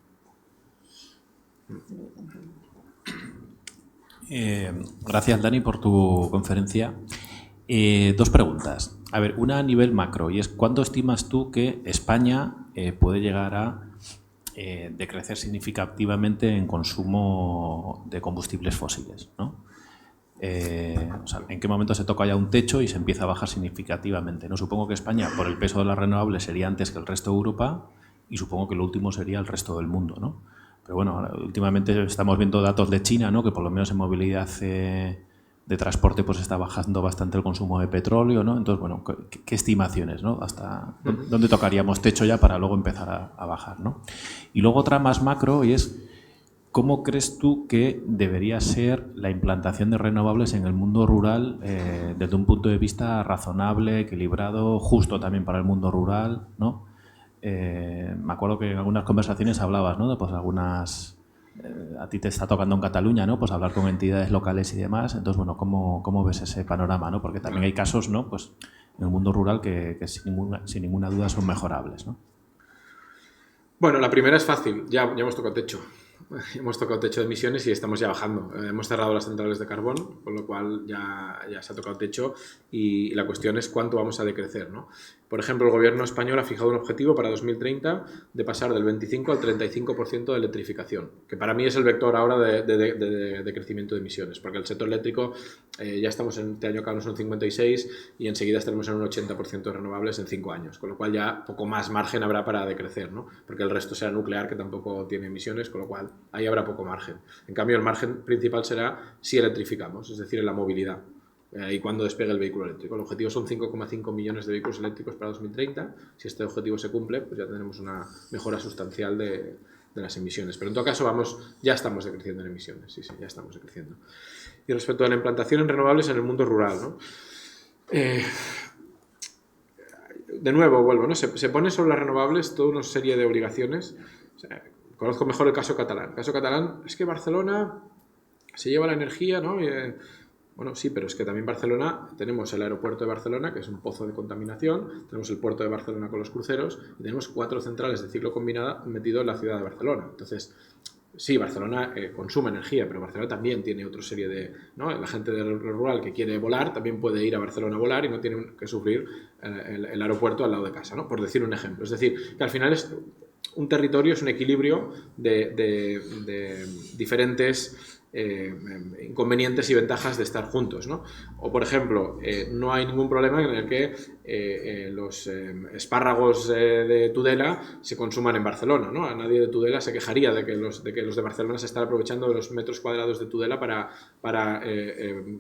Gracias, Dani, por tu conferencia. Dos preguntas. A ver, una a nivel macro, y es ¿cuánto estimas tú que España puede llegar a decrecer significativamente en consumo de combustibles fósiles, ¿no? O sea, ¿en qué momento se toca ya un techo y se empieza a bajar significativamente, ¿no? Supongo que España, por el peso de las renovables, sería antes que el resto de Europa y supongo que lo último sería el resto del mundo, ¿no? Pero bueno, últimamente estamos viendo datos de China, ¿no? Que por lo menos en movilidad de transporte pues está bajando bastante el consumo de petróleo, ¿no? Entonces, bueno, ¿qué estimaciones, ¿no? ¿Hasta dónde tocaríamos techo ya para luego empezar a bajar, ¿no? Y luego otra más macro y es ¿cómo crees tú que debería ser la implantación de renovables en el mundo rural desde un punto de vista razonable, equilibrado, justo también para el mundo rural, ¿no? Me acuerdo que en algunas conversaciones hablabas, ¿no? De pues algunas... a ti te está tocando en Cataluña, ¿no? Pues hablar con entidades locales y demás. Entonces, bueno, ¿cómo ves ese panorama, ¿no? Porque también hay casos, ¿no? Pues en el mundo rural que sin ninguna duda son mejorables, ¿no? Bueno, la primera es fácil. Ya hemos tocado techo. Hemos tocado techo de emisiones y estamos ya bajando. Hemos cerrado las centrales de carbón, con lo cual ya se ha tocado techo y la cuestión es cuánto vamos a decrecer, ¿no? Por ejemplo, el gobierno español ha fijado un objetivo para 2030 de pasar del 25 al 35% de electrificación, que para mí es el vector ahora de crecimiento de emisiones, porque el sector eléctrico ya estamos en este año acabamos en un 56 y enseguida estaremos en un 80% de renovables en 5 años, con lo cual ya poco más margen habrá para decrecer, ¿no? Porque el resto será nuclear, que tampoco tiene emisiones, con lo cual ahí habrá poco margen. En cambio, el margen principal será si electrificamos, es decir, en la movilidad. Y cuando despegue el vehículo eléctrico. El objetivo son 5,5 millones de vehículos eléctricos para 2030. Si este objetivo se cumple, pues ya tendremos una mejora sustancial de las emisiones. Pero en todo caso, ya estamos decreciendo en emisiones. Sí, ya estamos decreciendo. Y respecto a la implantación en renovables en el mundo rural, ¿no? De nuevo, vuelvo, ¿no? Se pone sobre las renovables toda una serie de obligaciones. O sea, conozco mejor el caso catalán. El caso catalán es que Barcelona se lleva la energía, ¿no? Bueno, sí, pero es que también Barcelona, tenemos el aeropuerto de Barcelona, que es un pozo de contaminación, tenemos el puerto de Barcelona con los cruceros y tenemos 4 centrales de ciclo combinada metido en la ciudad de Barcelona. Entonces, sí, Barcelona consume energía, pero Barcelona también tiene otra serie de... ¿no? La gente del rural que quiere volar también puede ir a Barcelona a volar y no tiene que sufrir el aeropuerto al lado de casa, ¿no? Por decir un ejemplo. Es decir, que al final es un territorio, es un equilibrio de diferentes... inconvenientes y ventajas de estar juntos, ¿no? O, por ejemplo, no hay ningún problema en el que los espárragos de Tudela se consuman en Barcelona, ¿no? A nadie de Tudela se quejaría de que los de Barcelona se están aprovechando de los metros cuadrados de Tudela para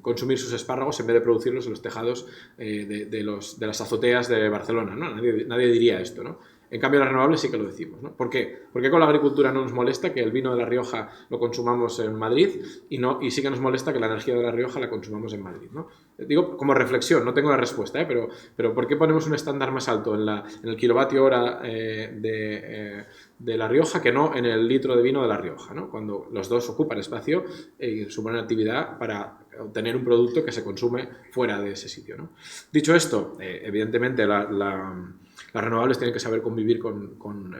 consumir sus espárragos en vez de producirlos en los tejados de las azoteas de Barcelona, ¿no? Nadie diría esto, ¿no? En cambio, las renovables sí que lo decimos, ¿no? ¿Por qué? Porque con la agricultura no nos molesta que el vino de La Rioja lo consumamos en Madrid y sí que nos molesta que la energía de La Rioja la consumamos en Madrid, ¿no? Digo, como reflexión, no tengo la respuesta, pero ¿por qué ponemos un estándar más alto en el kilovatio hora de La Rioja que no en el litro de vino de La Rioja, ¿no? Cuando los dos ocupan espacio y suponen actividad para obtener un producto que se consume fuera de ese sitio, ¿no? Dicho esto, evidentemente las renovables tienen que saber convivir con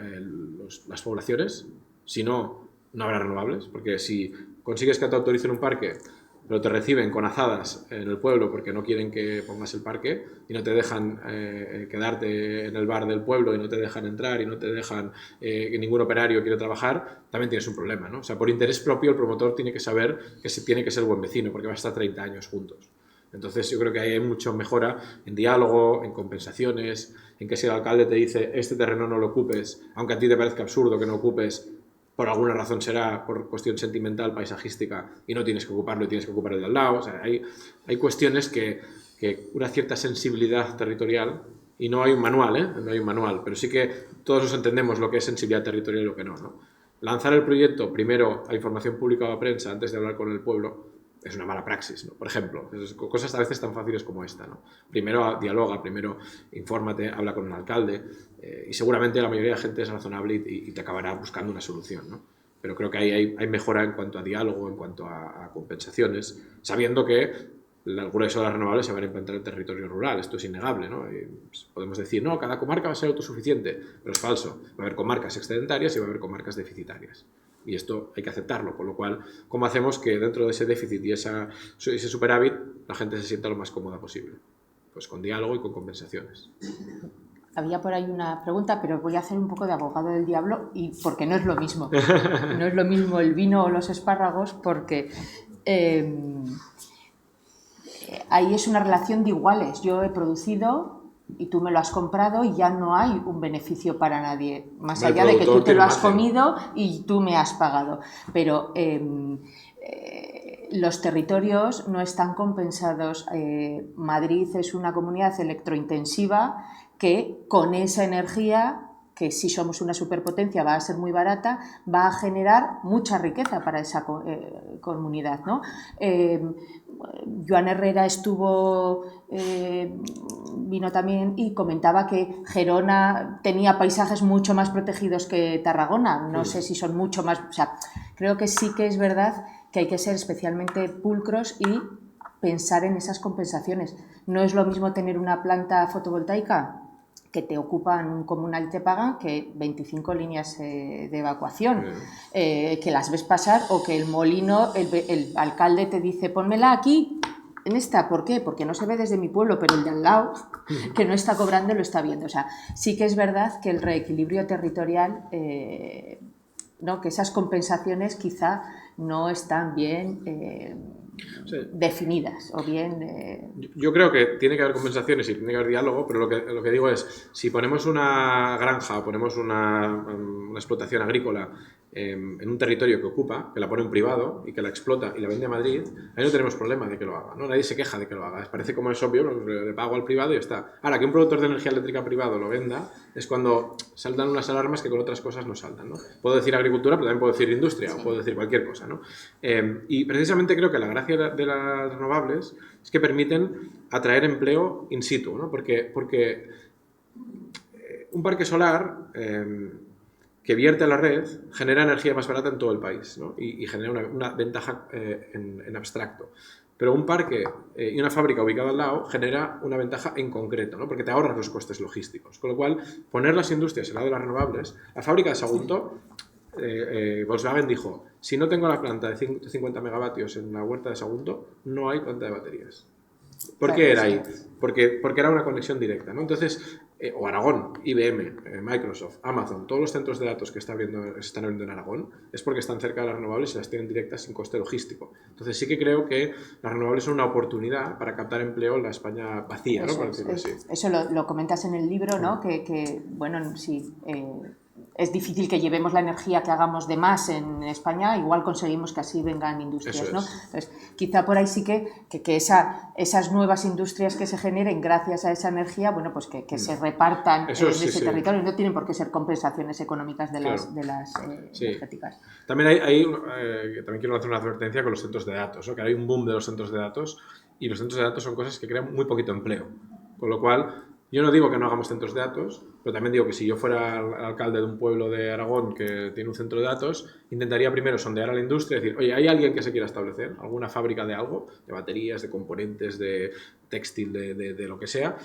las poblaciones, si no, no habrá renovables, porque si consigues que te autoricen un parque pero te reciben con azadas en el pueblo porque no quieren que pongas el parque y no te dejan quedarte en el bar del pueblo y no te dejan entrar y no te dejan que ningún operario quiere trabajar, también tienes un problema, ¿no? O sea, por interés propio el promotor tiene que saber que se tiene que ser buen vecino porque va a estar 30 años juntos. Entonces yo creo que ahí hay mucho mejora en diálogo, en compensaciones, en que si el alcalde te dice este terreno no lo ocupes, aunque a ti te parezca absurdo que no ocupes, por alguna razón será por cuestión sentimental, paisajística, y no tienes que ocuparlo y tienes que ocupar el de al lado. O sea, hay cuestiones que una cierta sensibilidad territorial, y no hay un manual, no hay un manual, pero sí que todos nos entendemos lo que es sensibilidad territorial y lo que no, ¿no? Lanzar el proyecto primero a información pública o a prensa antes de hablar con el pueblo es una mala praxis, ¿no? Por ejemplo, cosas a veces tan fáciles como esta, ¿no? Primero dialoga, primero infórmate, habla con un alcalde y seguramente la mayoría de la gente es razonable y te acabará buscando una solución, ¿no? Pero creo que ahí hay mejora en cuanto a diálogo, en cuanto a compensaciones, sabiendo que el grueso de las renovables se van a implantar en territorio rural, esto es innegable, ¿no? Y podemos decir, no, cada comarca va a ser autosuficiente, pero es falso, va a haber comarcas excedentarias y va a haber comarcas deficitarias. Y esto hay que aceptarlo, con lo cual, ¿cómo hacemos que dentro de ese déficit y ese superávit la gente se sienta lo más cómoda posible? Pues con diálogo y con compensaciones. Había por ahí una pregunta, pero voy a hacer un poco de abogado del diablo, y porque no es lo mismo. No es lo mismo el vino o los espárragos, porque ahí es una relación de iguales. Yo he producido y tú me lo has comprado y ya no hay un beneficio para nadie, más allá de que tú te lo has comido y tú me has pagado. Pero los territorios no están compensados. Madrid es una comunidad electrointensiva que con esa energía, que si somos una superpotencia va a ser muy barata, va a generar mucha riqueza para esa comunidad, ¿no? Joan Herrera vino también y comentaba que Gerona tenía paisajes mucho más protegidos que Tarragona. No sé si son mucho más... O sea, creo que sí que es verdad que hay que ser especialmente pulcros y pensar en esas compensaciones. No es lo mismo tener una planta fotovoltaica que te ocupan un comunal y te pagan, que 25 líneas de evacuación, que las ves pasar, o que el molino, el alcalde te dice, pónmela aquí, en esta. ¿Por qué? Porque no se ve desde mi pueblo, pero el de al lado, que no está cobrando, lo está viendo. O sea, sí que es verdad que el reequilibrio territorial, ¿no? Que esas compensaciones quizá no están bien definidas o bien... Yo creo que tiene que haber compensaciones y tiene que haber diálogo, pero lo que digo es, si ponemos una granja o ponemos una explotación agrícola en un territorio que ocupa, que la pone un privado y que la explota y la vende a Madrid, ahí no tenemos problema de que lo haga, ¿no? Nadie se queja de que lo haga. Parece como es obvio, le pago al privado y ya está. Ahora, que un productor de energía eléctrica privado lo venda es cuando saltan unas alarmas que con otras cosas no saltan, ¿no? Puedo decir agricultura, pero también puedo decir industria, o puedo decir cualquier cosa, ¿no? Y precisamente creo que la gracia de las renovables es que permiten atraer empleo in situ, ¿no? Porque un parque solar que vierte a la red genera energía más barata en todo el país, ¿no? Y genera una ventaja en abstracto. Pero un parque y una fábrica ubicada al lado genera una ventaja en concreto, ¿no? Porque te ahorras los costes logísticos. Con lo cual, poner las industrias al lado de las renovables, la fábrica de Sagunto, Volkswagen dijo, si no tengo la planta de 150 megavatios en la huerta de Sagunto, no hay planta de baterías. ¿Por qué era ahí? Porque era una conexión directa, ¿no? Entonces, o Aragón, IBM, Microsoft, Amazon, todos los centros de datos que se están abriendo en Aragón es porque están cerca de las renovables y las tienen directas sin coste logístico. Entonces sí que creo que las renovables son una oportunidad para captar empleo en la España vacía, ¿no? Por decirlo así. Eso lo comentas en el libro, ¿no? Que bueno, sí... es difícil que llevemos la energía que hagamos de más en España, igual conseguimos que así vengan industrias, ¿no? Entonces, quizá por ahí sí que esas nuevas industrias que se generen gracias a esa energía, bueno, pues que se repartan en ese territorio. No tienen por qué ser compensaciones económicas de las energéticas. También también quiero hacer una advertencia con los centros de datos, ¿no? Que hay un boom de los centros de datos y los centros de datos son cosas que crean muy poquito empleo, con lo cual yo no digo que no hagamos centros de datos, pero también digo que si yo fuera alcalde de un pueblo de Aragón que tiene un centro de datos, intentaría primero sondear a la industria y decir, oye, ¿hay alguien que se quiera establecer? ¿Alguna fábrica de algo? De baterías, de componentes, de textil, de lo que sea.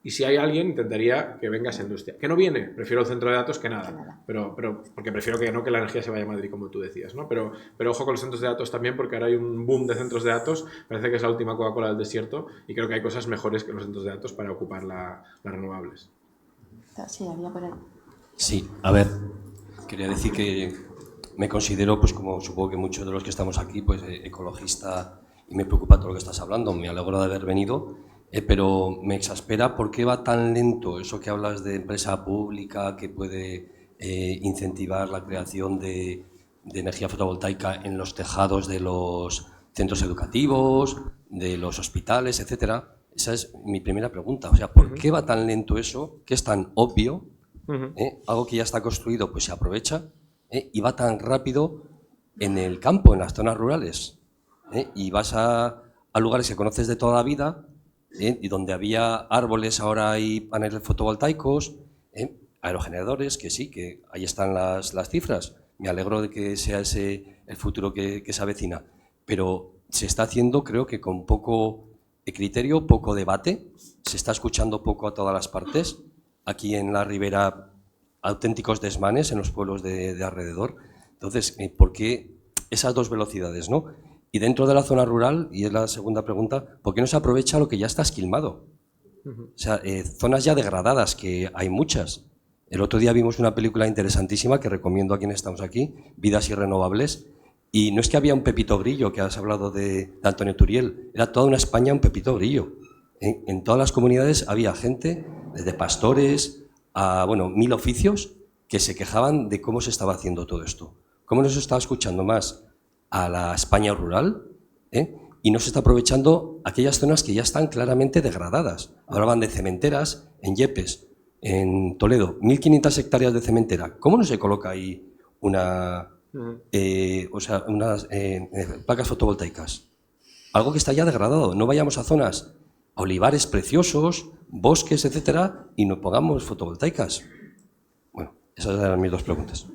Y si hay alguien, intentaría que venga esa industria. ¿Que no viene? Prefiero el centro de datos que nada. Pero porque prefiero que la energía se vaya a Madrid, como tú decías, ¿no? Pero ojo con los centros de datos también, porque ahora hay un boom de centros de datos. Parece que es la última Coca-Cola del desierto y creo que hay cosas mejores que los centros de datos para ocupar las renovables. Sí, había por ahí. Sí, a ver, quería decir que me considero, pues como supongo que muchos de los que estamos aquí, pues ecologista, y me preocupa todo lo que estás hablando. Me alegro de haber venido. Pero me exaspera por qué va tan lento eso que hablas de empresa pública que puede incentivar la creación de energía fotovoltaica en los tejados de los centros educativos, de los hospitales, etcétera. Esa es mi primera pregunta. O sea, ¿por qué va tan lento eso, que es tan obvio? Algo que ya está construido, pues se aprovecha, y va tan rápido en el campo, en las zonas rurales. Y vas a lugares que conoces de toda la vida, y donde había árboles ahora hay paneles fotovoltaicos, aerogeneradores, que sí, que ahí están las cifras. Me alegro de que sea ese el futuro que se avecina. Pero se está haciendo, creo que con poco criterio, poco debate, se está escuchando poco a todas las partes. Aquí en la Ribera, auténticos desmanes en los pueblos de alrededor. Entonces, ¿por qué esas dos velocidades, no? Y dentro de la zona rural, y es la segunda pregunta, ¿por qué no se aprovecha lo que ya está esquilmado? O sea, zonas ya degradadas, que hay muchas. El otro día vimos una película interesantísima que recomiendo a quienes estamos aquí, Vidas Irrenovables, y no es que había un Pepito Grillo, que has hablado de Antonio Turiel, era toda una España un Pepito Grillo. En todas las comunidades había gente, desde pastores a, bueno, 1000 oficios, que se quejaban de cómo se estaba haciendo todo esto. ¿Cómo no se estaba escuchando más a la España rural, y no se está aprovechando aquellas zonas que ya están claramente degradadas? Hablaban de cementeras en Yepes, en Toledo, 1500 hectáreas de cementera. ¿Cómo no se coloca ahí unas placas fotovoltaicas? Algo que está ya degradado. No vayamos a zonas, olivares preciosos, bosques, etcétera, y no pongamos fotovoltaicas. Bueno, esas eran mis dos preguntas.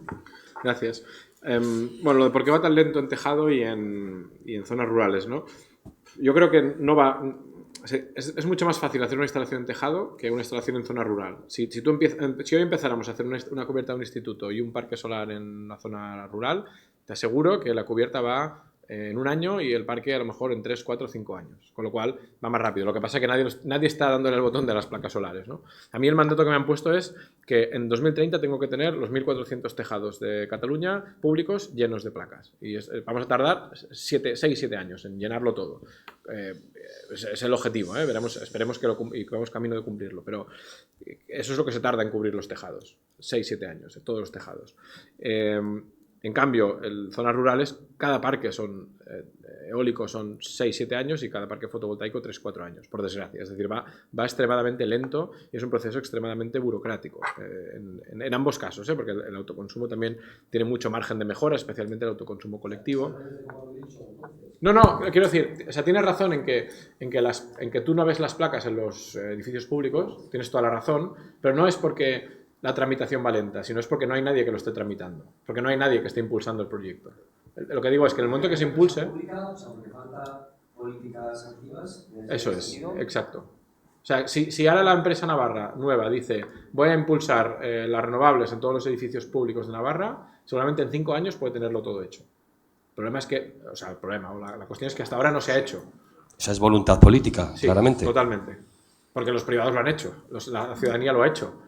Gracias. Bueno, lo de por qué va tan lento en tejado y en zonas rurales, ¿no? Yo creo que no va... Es mucho más fácil hacer una instalación en tejado que una instalación en zona rural. Si hoy empezáramos a hacer una cubierta de un instituto y un parque solar en una zona rural, te aseguro que la cubierta va en un año y el parque a lo mejor en 3, 4, 5 años. Con lo cual va más rápido. Lo que pasa es que nadie está dándole el botón de las placas solares, ¿no? A mí el mandato que me han puesto es que en 2030 tengo que tener los 1.400 tejados de Cataluña públicos llenos de placas. Y vamos a tardar 6, 7 años en llenarlo todo. Es el objetivo, esperemos que vamos camino de cumplirlo. Pero eso es lo que se tarda en cubrir los tejados. 6, 7 años, todos los tejados. En cambio, en zonas rurales, cada parque eólico son 6-7 años y cada parque fotovoltaico 3-4 años, por desgracia. Es decir, va extremadamente lento y es un proceso extremadamente burocrático en ambos casos, porque el autoconsumo también tiene mucho margen de mejora, especialmente el autoconsumo colectivo. No, quiero decir, o sea, tienes razón en que tú no ves las placas en los edificios públicos, tienes toda la razón, pero no es porque la tramitación va lenta, sino es porque no hay nadie que lo esté tramitando, porque no hay nadie que esté impulsando el proyecto. Lo que digo es que en el momento que se impulse... Eso es, exacto. O sea, si ahora la empresa navarra nueva dice voy a impulsar las renovables en todos los edificios públicos de Navarra, seguramente en 5 años puede tenerlo todo hecho. El problema es que, la cuestión es que hasta ahora no se ha hecho. Esa es voluntad política, sí, claramente. Totalmente. Porque los privados lo han hecho, la ciudadanía lo ha hecho.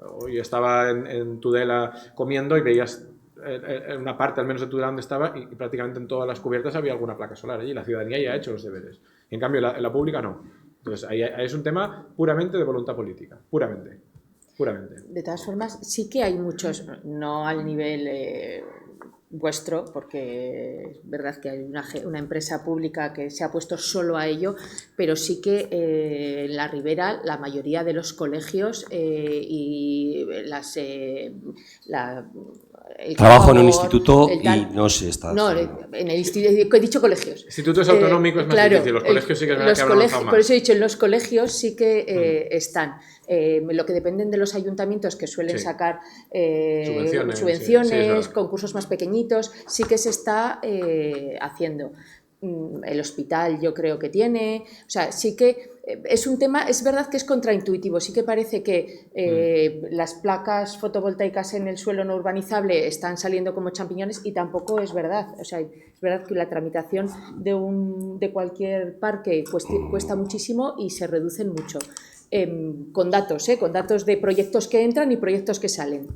Hoy estaba en Tudela comiendo y veías en una parte al menos de Tudela donde estaba y prácticamente en todas las cubiertas había alguna placa solar allí. La ciudadanía ya ha hecho los deberes. Y en cambio en la pública no. Entonces ahí es un tema puramente de voluntad política. Puramente. De todas formas, sí que hay muchos, no al nivel vuestro, porque es verdad que hay una empresa pública que se ha puesto solo a ello, pero sí que en la Ribera la mayoría de los colegios y trabajo en un instituto y no se está... No, en el instituto, he dicho colegios. Institutos autonómicos es más difícil, los colegios sí que es verdad que habrán avanzado más. Por eso he dicho, en los colegios sí que están. Lo que dependen de los ayuntamientos que suelen sacar subvenciones, concursos más pequeñitos, sí que se está haciendo. el hospital yo creo que tiene, o sea, sí que es un tema, es verdad que es contraintuitivo, sí que parece que las placas fotovoltaicas en el suelo no urbanizable están saliendo como champiñones y tampoco es verdad, o sea, es verdad que la tramitación de cualquier parque cuesta muchísimo y se reducen mucho, con datos de proyectos que entran y proyectos que salen.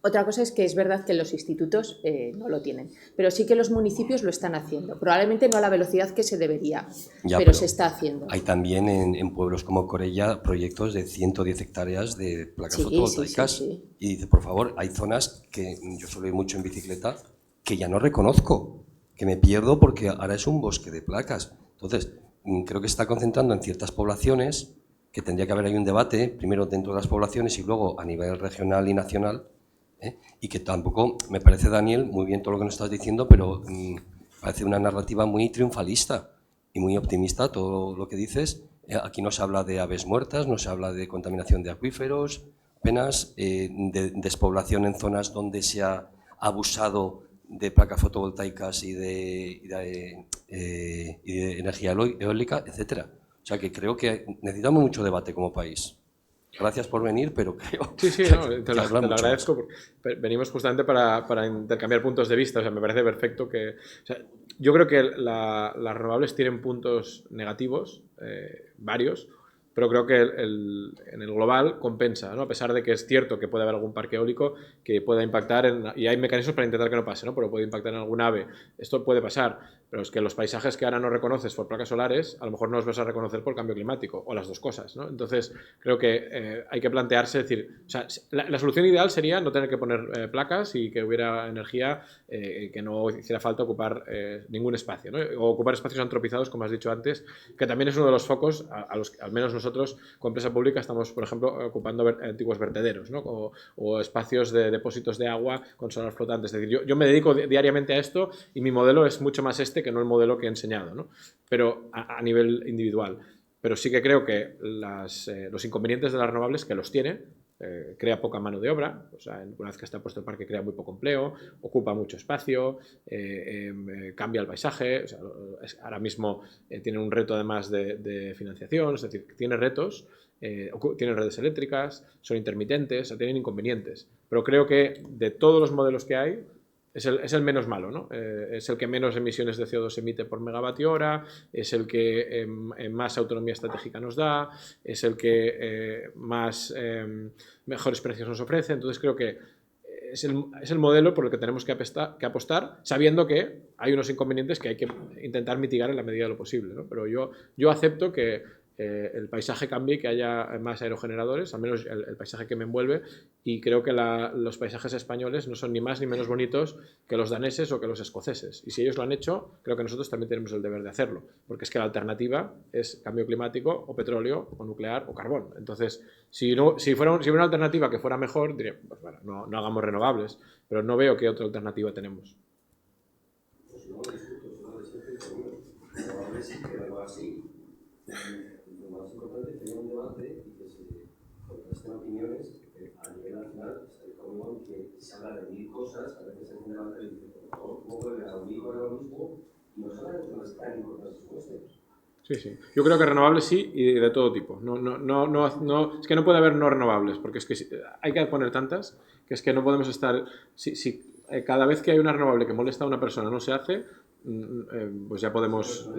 Otra cosa es que es verdad que los institutos no lo tienen, pero sí que los municipios lo están haciendo. Probablemente no a la velocidad que se debería, pero se está haciendo. Hay también en pueblos como Corella proyectos de 110 hectáreas de placas fotovoltaicas. Sí. Y dice, por favor, hay zonas que yo suelo ir mucho en bicicleta que ya no reconozco, que me pierdo porque ahora es un bosque de placas. Entonces, creo que se está concentrando en ciertas poblaciones, que tendría que haber ahí un debate, primero dentro de las poblaciones y luego a nivel regional y nacional. Y que tampoco, me parece, Daniel, muy bien todo lo que nos estás diciendo, pero parece una narrativa muy triunfalista y muy optimista todo lo que dices. Aquí no se habla de aves muertas, no se habla de contaminación de acuíferos, apenas de despoblación en zonas donde se ha abusado de placas fotovoltaicas y de energía eólica, etcétera. O sea que creo que necesitamos mucho debate como país. Gracias por venir, pero creo Sí, no, te lo agradezco. Venimos justamente para intercambiar puntos de vista. O sea, me parece perfecto que... O sea, yo creo que las renovables tienen puntos negativos, varios, pero creo que en el global compensa, ¿no? A pesar de que es cierto que puede haber algún parque eólico que pueda impactar, y hay mecanismos para intentar que no pase, ¿no? Pero puede impactar en algún ave. Esto puede pasar, pero es que los paisajes que ahora no reconoces por placas solares, a lo mejor no los vas a reconocer por cambio climático, o las dos cosas, ¿no? Entonces, creo que hay que plantearse, decir, o sea, la solución ideal sería no tener que poner placas y que hubiera energía que no hiciera falta ocupar ningún espacio, ¿no? O ocupar espacios antropizados, como has dicho antes, que también es uno de los focos a los que al menos nosotros, como empresa pública, estamos, por ejemplo, ocupando antiguos vertederos, ¿no? O espacios de depósitos de agua con solar flotantes. Es decir, yo me dedico diariamente a esto y mi modelo es mucho más que no el modelo que he enseñado, ¿no? Pero a nivel individual. Pero sí que creo que los inconvenientes de las renovables, que los tiene, crea poca mano de obra, o sea, una vez que está puesto el parque crea muy poco empleo, ocupa mucho espacio, cambia el paisaje, o sea, ahora mismo tiene un reto además de financiación, es decir, tiene retos, tienen redes eléctricas, son intermitentes, o sea, tienen inconvenientes, pero creo que de todos los modelos que hay, es el menos malo, ¿no? Es el que menos emisiones de CO2 emite por megavatio hora, es el que más autonomía estratégica nos da, es el que mejores precios nos ofrece. Entonces creo que es el modelo por el que tenemos que apostar, sabiendo que hay unos inconvenientes que hay que intentar mitigar en la medida de lo posible, ¿no? Pero yo acepto que el paisaje cambie, que haya más aerogeneradores, al menos el paisaje que me envuelve, y creo que los paisajes españoles no son ni más ni menos bonitos que los daneses o que los escoceses. Y si ellos lo han hecho, creo que nosotros también tenemos el deber de hacerlo, porque es que la alternativa es cambio climático o petróleo o nuclear o carbón. Entonces, si hubiera una alternativa que fuera mejor, diría, pues bueno, no hagamos renovables, pero no veo qué otra alternativa tenemos. Lo más importante es tener un debate y que se contrasten opiniones a nivel nacional, que se habla de mil cosas, a veces hay un debate y dice, por favor, ¿cómo vuelve a lo mismo? Y no se habla de temas tan importantes como estos. Sí. Yo creo que renovables sí y de todo tipo. No, es que no puede haber no renovables, porque es que hay que poner tantas que es que no podemos estar... Si cada vez que hay una renovable que molesta a una persona no se hace, pues ya podemos...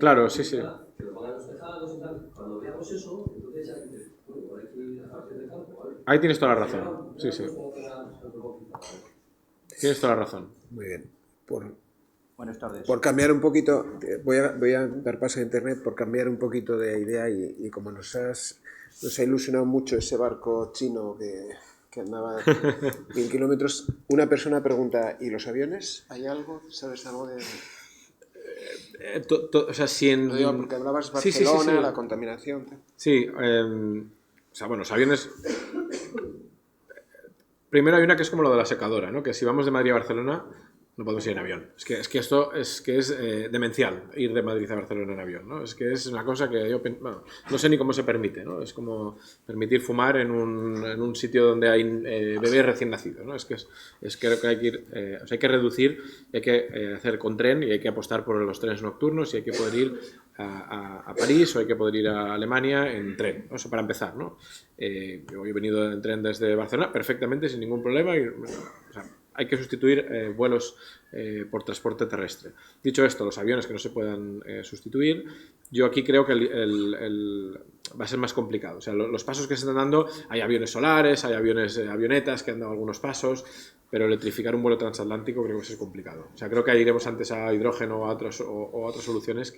Claro, sí. Que lo pongan los tejados y tal. Cuando veamos eso, entonces ya dices, bueno, hay que ir a parte del campo, ¿vale? Ahí tienes toda la razón. Sí. Tienes toda la razón. Muy bien. Buenas tardes. Por cambiar un poquito, voy a dar paso a Internet, por cambiar un poquito de idea y como nos ha ilusionado mucho ese barco chino que andaba 1000 kilómetros, una persona pregunta, ¿y los aviones? ¿Hay algo? ¿Sabes algo de...? O sea, si en... Lo digo porque hablabas Barcelona, sí. la contaminación. Sí, o sea, bueno, los aviones... Primero hay una que es como lo de la secadora, ¿no? Que si vamos de Madrid a Barcelona, no podemos ir en avión. Es que esto es demencial, ir de Madrid a Barcelona en avión, ¿no? Es que es una cosa que yo, bueno, no sé ni cómo se permite, ¿no? Es como permitir fumar en un sitio donde hay bebés recién nacidos, ¿no? Creo que hay que ir, o sea, hay que reducir, hay que hacer con tren y hay que apostar por los trenes nocturnos y hay que poder ir a París o hay que poder ir a Alemania en tren, ¿no? Eso para empezar, ¿no? Yo he venido en tren desde Barcelona perfectamente, sin ningún problema. O sea, hay que sustituir vuelos por transporte terrestre. Dicho esto, los aviones que no se puedan sustituir, yo aquí creo que va a ser más complicado. O sea, los pasos que se están dando, hay aviones solares, hay avionetas que han dado algunos pasos, pero electrificar un vuelo transatlántico creo que eso es complicado. O sea, creo que iremos antes a hidrógeno o a otras soluciones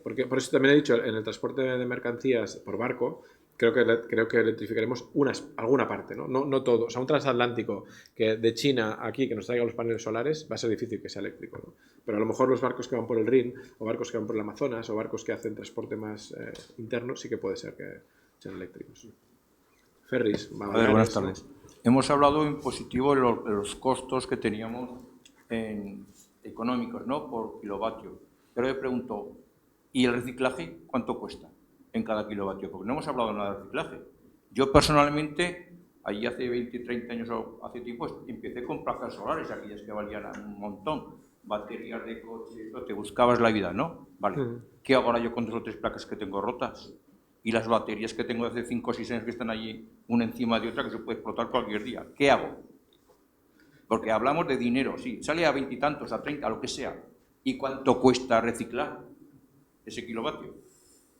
porque por eso también he dicho, en el transporte de mercancías por barco, creo que electrificaremos alguna parte, ¿no? No todo. O sea, un transatlántico que de China aquí, que nos traiga los paneles solares, va a ser difícil que sea eléctrico, ¿no? Pero a lo mejor los barcos que van por el Rin, o barcos que van por el Amazonas, o barcos que hacen transporte más interno, sí que puede ser que sean eléctricos. Ferris, buenas tardes. Hemos hablado en positivo de los costos que teníamos económicos, ¿no? Por kilovatio. Pero yo pregunto, ¿y el reciclaje cuánto cuesta en cada kilovatio? Porque no hemos hablado nada de reciclaje. Yo personalmente, allí hace 20, 30 años o hace tiempo, empecé con placas solares, aquellas que valían un montón, baterías de coche, te buscabas la vida, ¿no? Vale. ¿Qué hago ahora yo con 2 o 3 placas que tengo rotas? Y las baterías que tengo de hace 5 o 6 años que están allí, una encima de otra, que se puede explotar cualquier día. ¿Qué hago? Porque hablamos de dinero, sí, sale a 20 y tantos, a 30, a lo que sea. ¿Y cuánto cuesta reciclar ese kilovatio?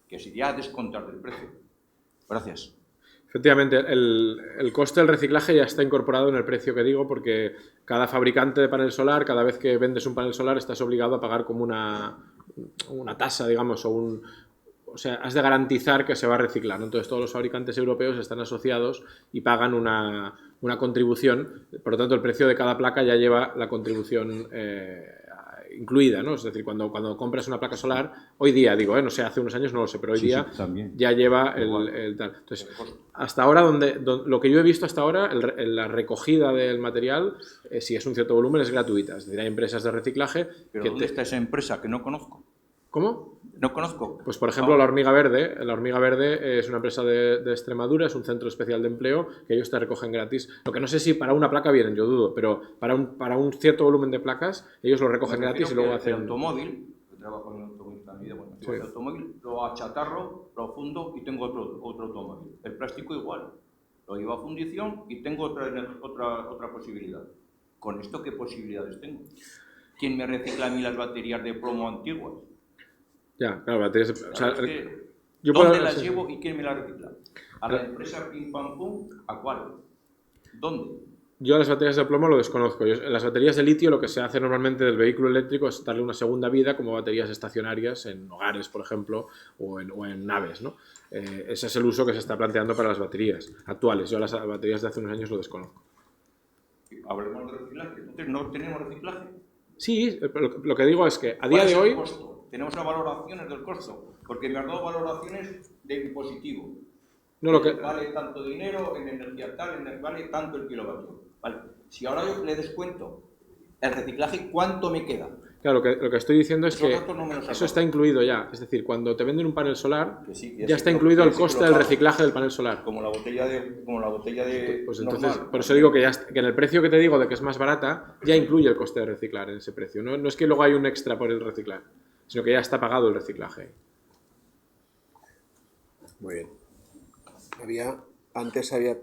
Que sería a descontar del precio. Gracias. Efectivamente, el coste del reciclaje ya está incorporado en el precio que digo, porque cada fabricante de panel solar, cada vez que vendes un panel solar, estás obligado a pagar como una tasa, digamos, o sea, has de garantizar que se va a reciclar, ¿no? Entonces, todos los fabricantes europeos están asociados y pagan una contribución. Por lo tanto, el precio de cada placa ya lleva la contribución incluida, ¿no? Es decir, cuando compras una placa solar, hoy día, digo, no sé, hace unos años no lo sé, pero hoy día ya lleva el tal. Entonces, hasta ahora, lo que yo he visto hasta ahora, la recogida del material, si es un cierto volumen, es gratuita. Es decir, hay empresas de reciclaje... ¿Pero dónde está esa empresa que no conozco? ¿Cómo? No conozco. Pues, por ejemplo, La Hormiga Verde. La Hormiga Verde es una empresa de Extremadura, es un centro especial de empleo que ellos te recogen gratis. Lo que no sé si para una placa vienen, yo dudo, pero para un cierto volumen de placas, ellos lo recogen gratis y luego hacen... El automóvil, yo trabajo en el automóvil también, bueno, sí. El automóvil lo achatarro, lo fundo y tengo otro automóvil. El plástico igual. Lo llevo a fundición y tengo otra posibilidad. ¿Con esto qué posibilidades tengo? ¿Quién me recicla a mí las baterías de plomo antiguas? Ya, claro, baterías... O sea, ¿dónde las llevo y quién me las recicla? ¿A la empresa Pim Pam Pum? ¿A cuál? ¿Dónde? Yo las baterías de plomo lo desconozco. Las baterías de litio, lo que se hace normalmente del vehículo eléctrico es darle una segunda vida como baterías estacionarias en hogares, por ejemplo, o en naves, ¿no? Ese es el uso que se está planteando para las baterías actuales. Yo las baterías de hace unos años lo desconozco. Hablemos de reciclaje. Entonces, ¿no tenemos reciclaje? Sí, lo que digo es que a día de hoy... Tenemos las valoraciones del costo, porque me han dado valoraciones de impositivo. No, vale tanto dinero, en energía tal, vale tanto el kilovatio. Vale. Si ahora yo le descuento el reciclaje, ¿cuánto me queda? Claro, lo que estoy diciendo es que eso está incluido ya. Es decir, cuando te venden un panel solar, ya está incluido el coste del reciclaje del panel solar. Como la botella de pues entonces, por eso digo que en el precio que te digo de que es más barata, ya incluye el coste de reciclar en ese precio. No es que luego hay un extra por el reciclar, sino que ya está pagado el reciclaje. Muy bien. Antes había...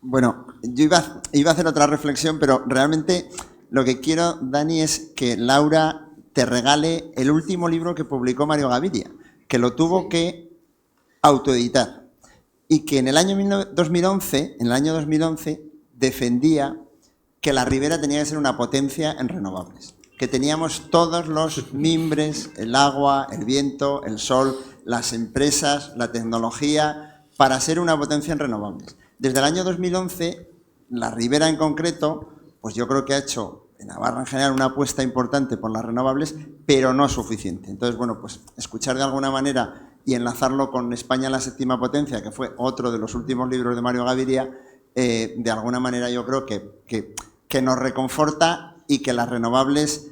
Bueno, yo iba a hacer otra reflexión, pero realmente lo que quiero, Dani, es que Laura te regale el último libro que publicó Mario Gaviria, que lo tuvo que autoeditar y que en el año 2011, defendía que la Ribera tenía que ser una potencia en renovables, que teníamos todos los mimbres, el agua, el viento, el sol, las empresas, la tecnología, para ser una potencia en renovables. Desde el año 2011, la Ribera en concreto, pues yo creo que ha hecho en Navarra en general una apuesta importante por las renovables, pero no suficiente. Entonces, bueno, pues escuchar de alguna manera y enlazarlo con España la séptima potencia, que fue otro de los últimos libros de Mario Gaviria, de alguna manera yo creo que nos reconforta y que las renovables,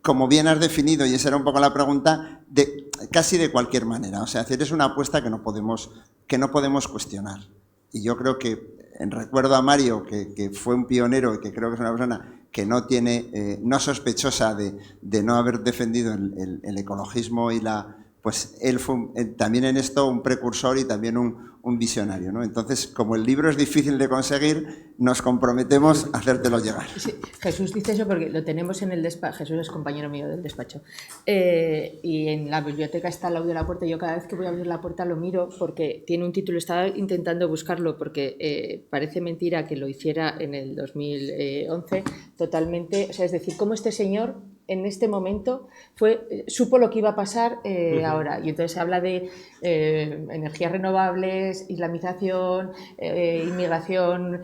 como bien has definido, y esa era un poco la pregunta, casi de cualquier manera. O sea, es una apuesta que no podemos cuestionar. Y yo creo que, en recuerdo a Mario, que fue un pionero y que creo que es una persona que no sospechosa de no haber defendido el ecologismo y pues él fue también en esto un precursor y también un visionario, ¿no? Entonces, como el libro es difícil de conseguir, nos comprometemos a hacértelo llegar. Sí, Jesús dice eso porque lo tenemos en el despacho. Jesús es compañero mío del despacho. Y en la biblioteca está al lado de la puerta. Yo cada vez que voy a abrir la puerta lo miro porque tiene un título. Estaba intentando buscarlo porque parece mentira que lo hiciera en el 2011 totalmente. O sea, es decir, cómo este señor en este momento supo lo que iba a pasar ahora. Y entonces se habla de energías renovables, islamización, inmigración,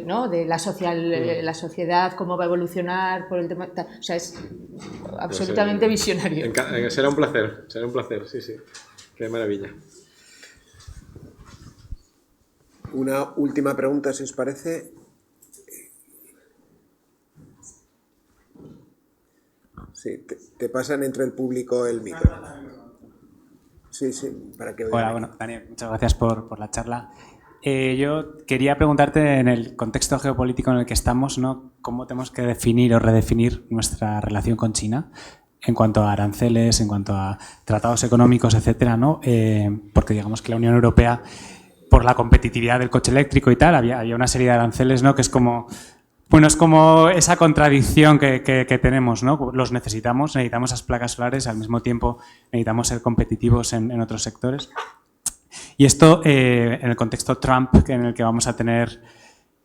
¿no? De la sociedad, cómo va a evolucionar por el tema. O sea, es absolutamente visionario. Será un placer, sí. Qué maravilla. Una última pregunta, si os parece. Sí, te pasan entre el público el micro. Sí, para que vean. Hola, bueno, Daniel, muchas gracias por la charla. Yo quería preguntarte, en el contexto geopolítico en el que estamos, ¿no? ¿Cómo tenemos que definir o redefinir nuestra relación con China en cuanto a aranceles, en cuanto a tratados económicos, etcétera, ¿no? Porque digamos que la Unión Europea, por la competitividad del coche eléctrico y tal, había una serie de aranceles, ¿no? Que es como... Bueno, es como esa contradicción que tenemos, ¿no? Los necesitamos esas placas solares, al mismo tiempo necesitamos ser competitivos en otros sectores. Y esto, en el contexto Trump, en el que vamos a tener,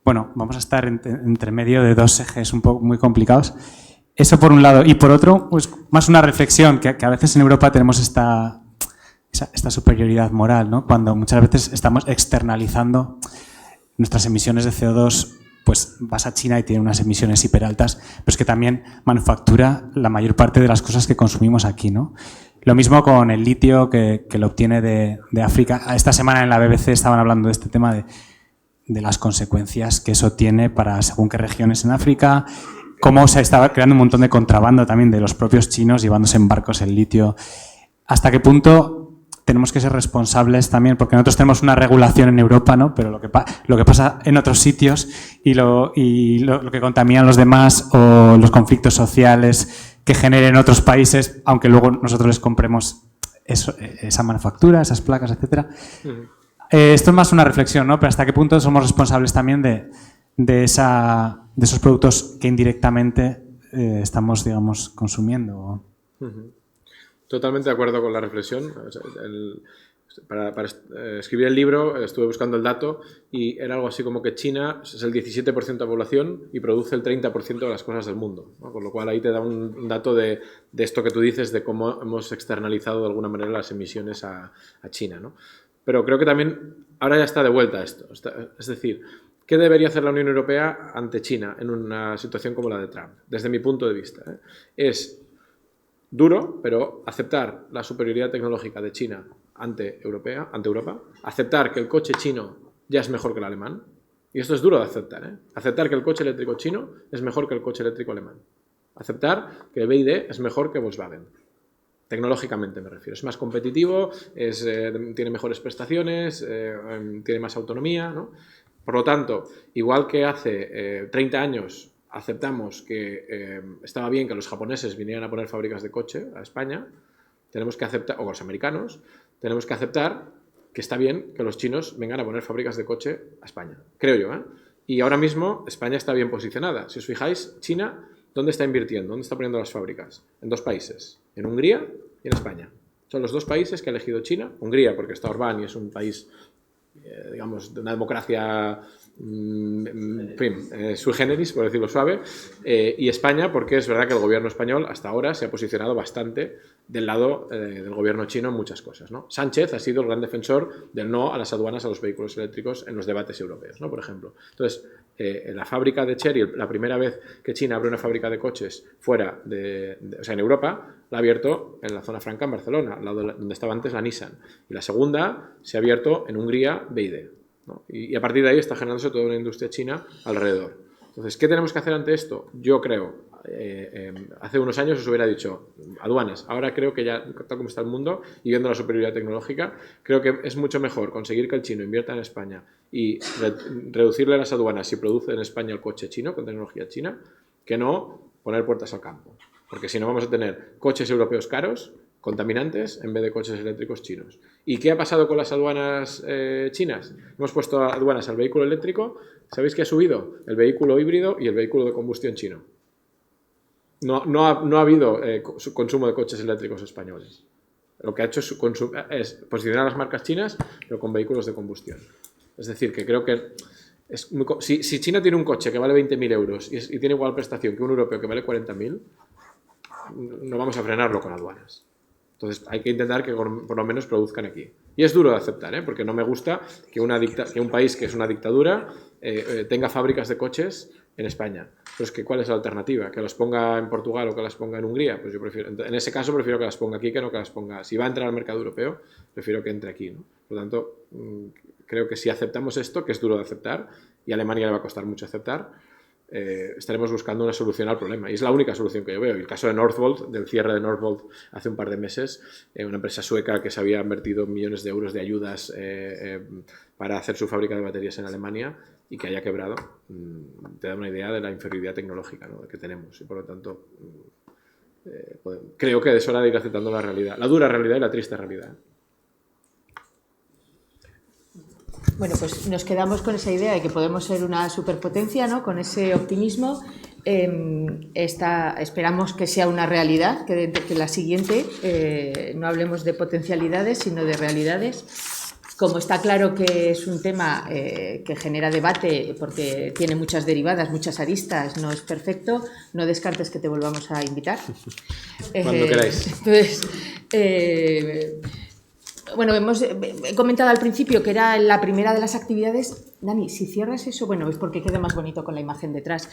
bueno, vamos a estar entre medio de dos ejes un poco muy complicados. Eso por un lado. Y por otro, pues más una reflexión, que a veces en Europa tenemos esta superioridad moral, ¿no? Cuando muchas veces estamos externalizando nuestras emisiones de CO2, pues vas a China y tiene unas emisiones hiperaltas, pero es que también manufactura la mayor parte de las cosas que consumimos aquí, ¿no? Lo mismo con el litio que lo obtiene de África. Esta semana en la BBC estaban hablando de este tema de las consecuencias que eso tiene para según qué regiones en África, cómo se estaba creando un montón de contrabando también de los propios chinos llevándose en barcos el litio. ¿Hasta qué punto tenemos que ser responsables también? Porque nosotros tenemos una regulación en Europa, ¿no? Pero lo que pasa en otros sitios y lo que contaminan los demás, o los conflictos sociales que generen otros países, aunque luego nosotros les compremos esa manufactura, esas placas, etcétera. Esto es más una reflexión, ¿no? Pero ¿hasta qué punto somos responsables también de esos productos que indirectamente estamos, digamos, consumiendo? Totalmente de acuerdo con la reflexión. O sea, para escribir el libro estuve buscando el dato y era algo así como que China es el 17% de la población y produce el 30% de las cosas del mundo, ¿no? Con lo cual ahí te da un dato de esto que tú dices, de cómo hemos externalizado de alguna manera las emisiones a China, ¿no? Pero creo que también ahora ya está de vuelta esto. Es decir, ¿qué debería hacer la Unión Europea ante China en una situación como la de Trump? Desde mi punto de vista, es duro, pero aceptar la superioridad tecnológica de China ante Europa, aceptar que el coche chino ya es mejor que el alemán, y esto es duro de aceptar, aceptar que el coche eléctrico chino es mejor que el coche eléctrico alemán, aceptar que BYD es mejor que Volkswagen, tecnológicamente me refiero, es más competitivo, tiene mejores prestaciones, tiene más autonomía, ¿no? Por lo tanto, igual que hace 30 años aceptamos que estaba bien que los japoneses vinieran a poner fábricas de coche a España, tenemos que aceptar, o los americanos, tenemos que aceptar que está bien que los chinos vengan a poner fábricas de coche a España, creo yo, ¿eh? Y ahora mismo España está bien posicionada. Si os fijáis, China, ¿dónde está invirtiendo? ¿Dónde está poniendo las fábricas? En dos países, en Hungría y en España. Son los dos países que ha elegido China. Hungría, porque está Orbán y es un país, digamos, de una democracia sui generis, por decirlo suave, y España, porque es verdad que el gobierno español hasta ahora se ha posicionado bastante del lado del gobierno chino en muchas cosas, ¿no? Sánchez ha sido el gran defensor del no a las aduanas a los vehículos eléctricos en los debates europeos, ¿no? Por ejemplo. Entonces, la fábrica de Chery, la primera vez que China abre una fábrica de coches fuera o sea, en Europa, la ha abierto en la zona franca en Barcelona, al lado donde estaba antes la Nissan. Y la segunda se ha abierto en Hungría, BYD, ¿no? Y a partir de ahí está generándose toda una industria china alrededor. Entonces, ¿qué tenemos que hacer ante esto? Yo creo, hace unos años os hubiera dicho aduanas. Ahora creo que ya, tal como está el mundo y viendo la superioridad tecnológica, creo que es mucho mejor conseguir que el chino invierta en España y reducirle las aduanas si produce en España el coche chino con tecnología china, que no poner puertas al campo. Porque si no vamos a tener coches europeos caros, contaminantes, en vez de coches eléctricos chinos. ¿Y qué ha pasado con las aduanas chinas? Hemos puesto aduanas al vehículo eléctrico. ¿Sabéis qué ha subido? El vehículo híbrido y el vehículo de combustión chino. No ha habido consumo de coches eléctricos españoles. Lo que ha hecho es posicionar a las marcas chinas, pero con vehículos de combustión. Es decir, que creo que si China tiene un coche que vale 20.000 euros y tiene igual prestación que un europeo que vale 40.000, no vamos a frenarlo con aduanas. Entonces hay que intentar que por lo menos produzcan aquí. Y es duro de aceptar, porque no me gusta que un país que es una dictadura tenga fábricas de coches en España. Pero es que ¿cuál es la alternativa? ¿Que las ponga en Portugal o que las ponga en Hungría? Pues yo en ese caso prefiero que las ponga aquí que no que las ponga. Si va a entrar al mercado europeo, prefiero que entre aquí, ¿no? Por lo tanto, creo que si aceptamos esto, que es duro de aceptar, y a Alemania le va a costar mucho aceptar, estaremos buscando una solución al problema. Y es la única solución que yo veo. Y el caso de Northvolt, del cierre de Northvolt hace un par de meses, una empresa sueca que se había invertido millones de euros de ayudas para hacer su fábrica de baterías en Alemania y que haya quebrado, te da una idea de la inferioridad tecnológica, ¿no?, que tenemos. Y por lo tanto, creo que es hora de ir aceptando la realidad, la dura realidad y la triste realidad. Bueno, pues nos quedamos con esa idea de que podemos ser una superpotencia, ¿no?, con ese optimismo. Esperamos que sea una realidad, que la siguiente no hablemos de potencialidades, sino de realidades. Como está claro que es un tema que genera debate porque tiene muchas derivadas, muchas aristas, no es perfecto, no descartes que te volvamos a invitar. Cuando queráis. Entonces, bueno, he comentado al principio que era la primera de las actividades. Dani, si cierras eso, bueno, es porque queda más bonito con la imagen detrás.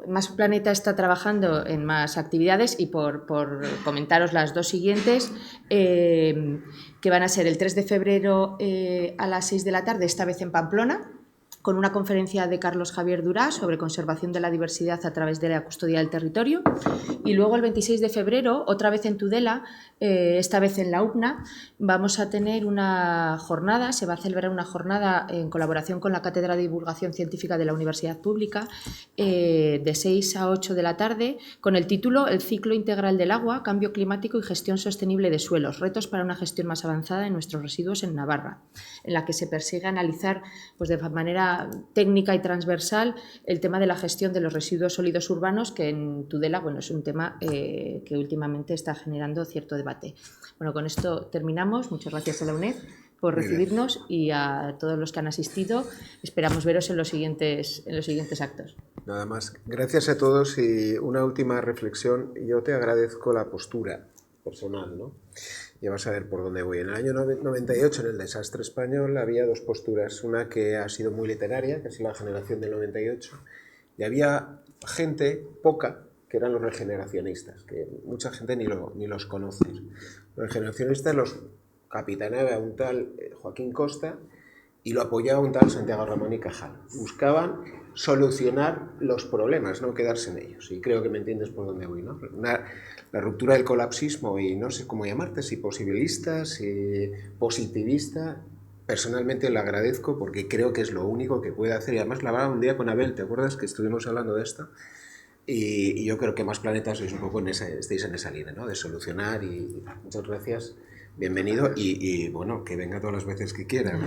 Más Planeta está trabajando en más actividades y por comentaros las dos siguientes, que van a ser el 3 de febrero a las 6 de la tarde, esta vez en Pamplona, con una conferencia de Carlos Javier Durá sobre conservación de la diversidad a través de la custodia del territorio. Y luego el 26 de febrero, otra vez en Tudela, esta vez en la UPNA, vamos a tener una jornada, se va a celebrar una jornada en colaboración con la Cátedra de Divulgación Científica de la Universidad Pública, de 6 a 8 de la tarde, con el título El ciclo integral del agua, cambio climático y gestión sostenible de suelos, retos para una gestión más avanzada de nuestros residuos en Navarra, en la que se persigue analizar pues, de manera técnica y transversal el tema de la gestión de los residuos sólidos urbanos, que en Tudela, bueno, es un tema que últimamente está generando cierto debate. Bueno, con esto terminamos. Muchas gracias a la UNED por recibirnos y a todos los que han asistido. Esperamos veros en los siguientes actos. Nada más. Gracias a todos y una última reflexión. Yo te agradezco la postura personal, ¿no? Ya vas a ver por dónde voy. En el año 98, en el desastre español, había dos posturas. Una que ha sido muy literaria, que es la generación del 98, y había gente, poca, que eran los regeneracionistas, que mucha gente ni los conoce. Los regeneracionistas los capitaneaba un tal Joaquín Costa y lo apoyaba un tal Santiago Ramón y Cajal. Buscaban solucionar los problemas, no quedarse en ellos. Y creo que me entiendes por dónde voy, ¿no? La ruptura del colapsismo y no sé cómo llamarte, si posibilista, si positivista, personalmente lo agradezco porque creo que es lo único que puede hacer. Y además la hablaba un día con Abel, ¿te acuerdas que estuvimos hablando de esto? Y yo creo que Más Planeta sois un poco estáis en esa línea, ¿no? De solucionar y muchas gracias, bienvenido y bueno, que venga todas las veces que quiera, ¿no?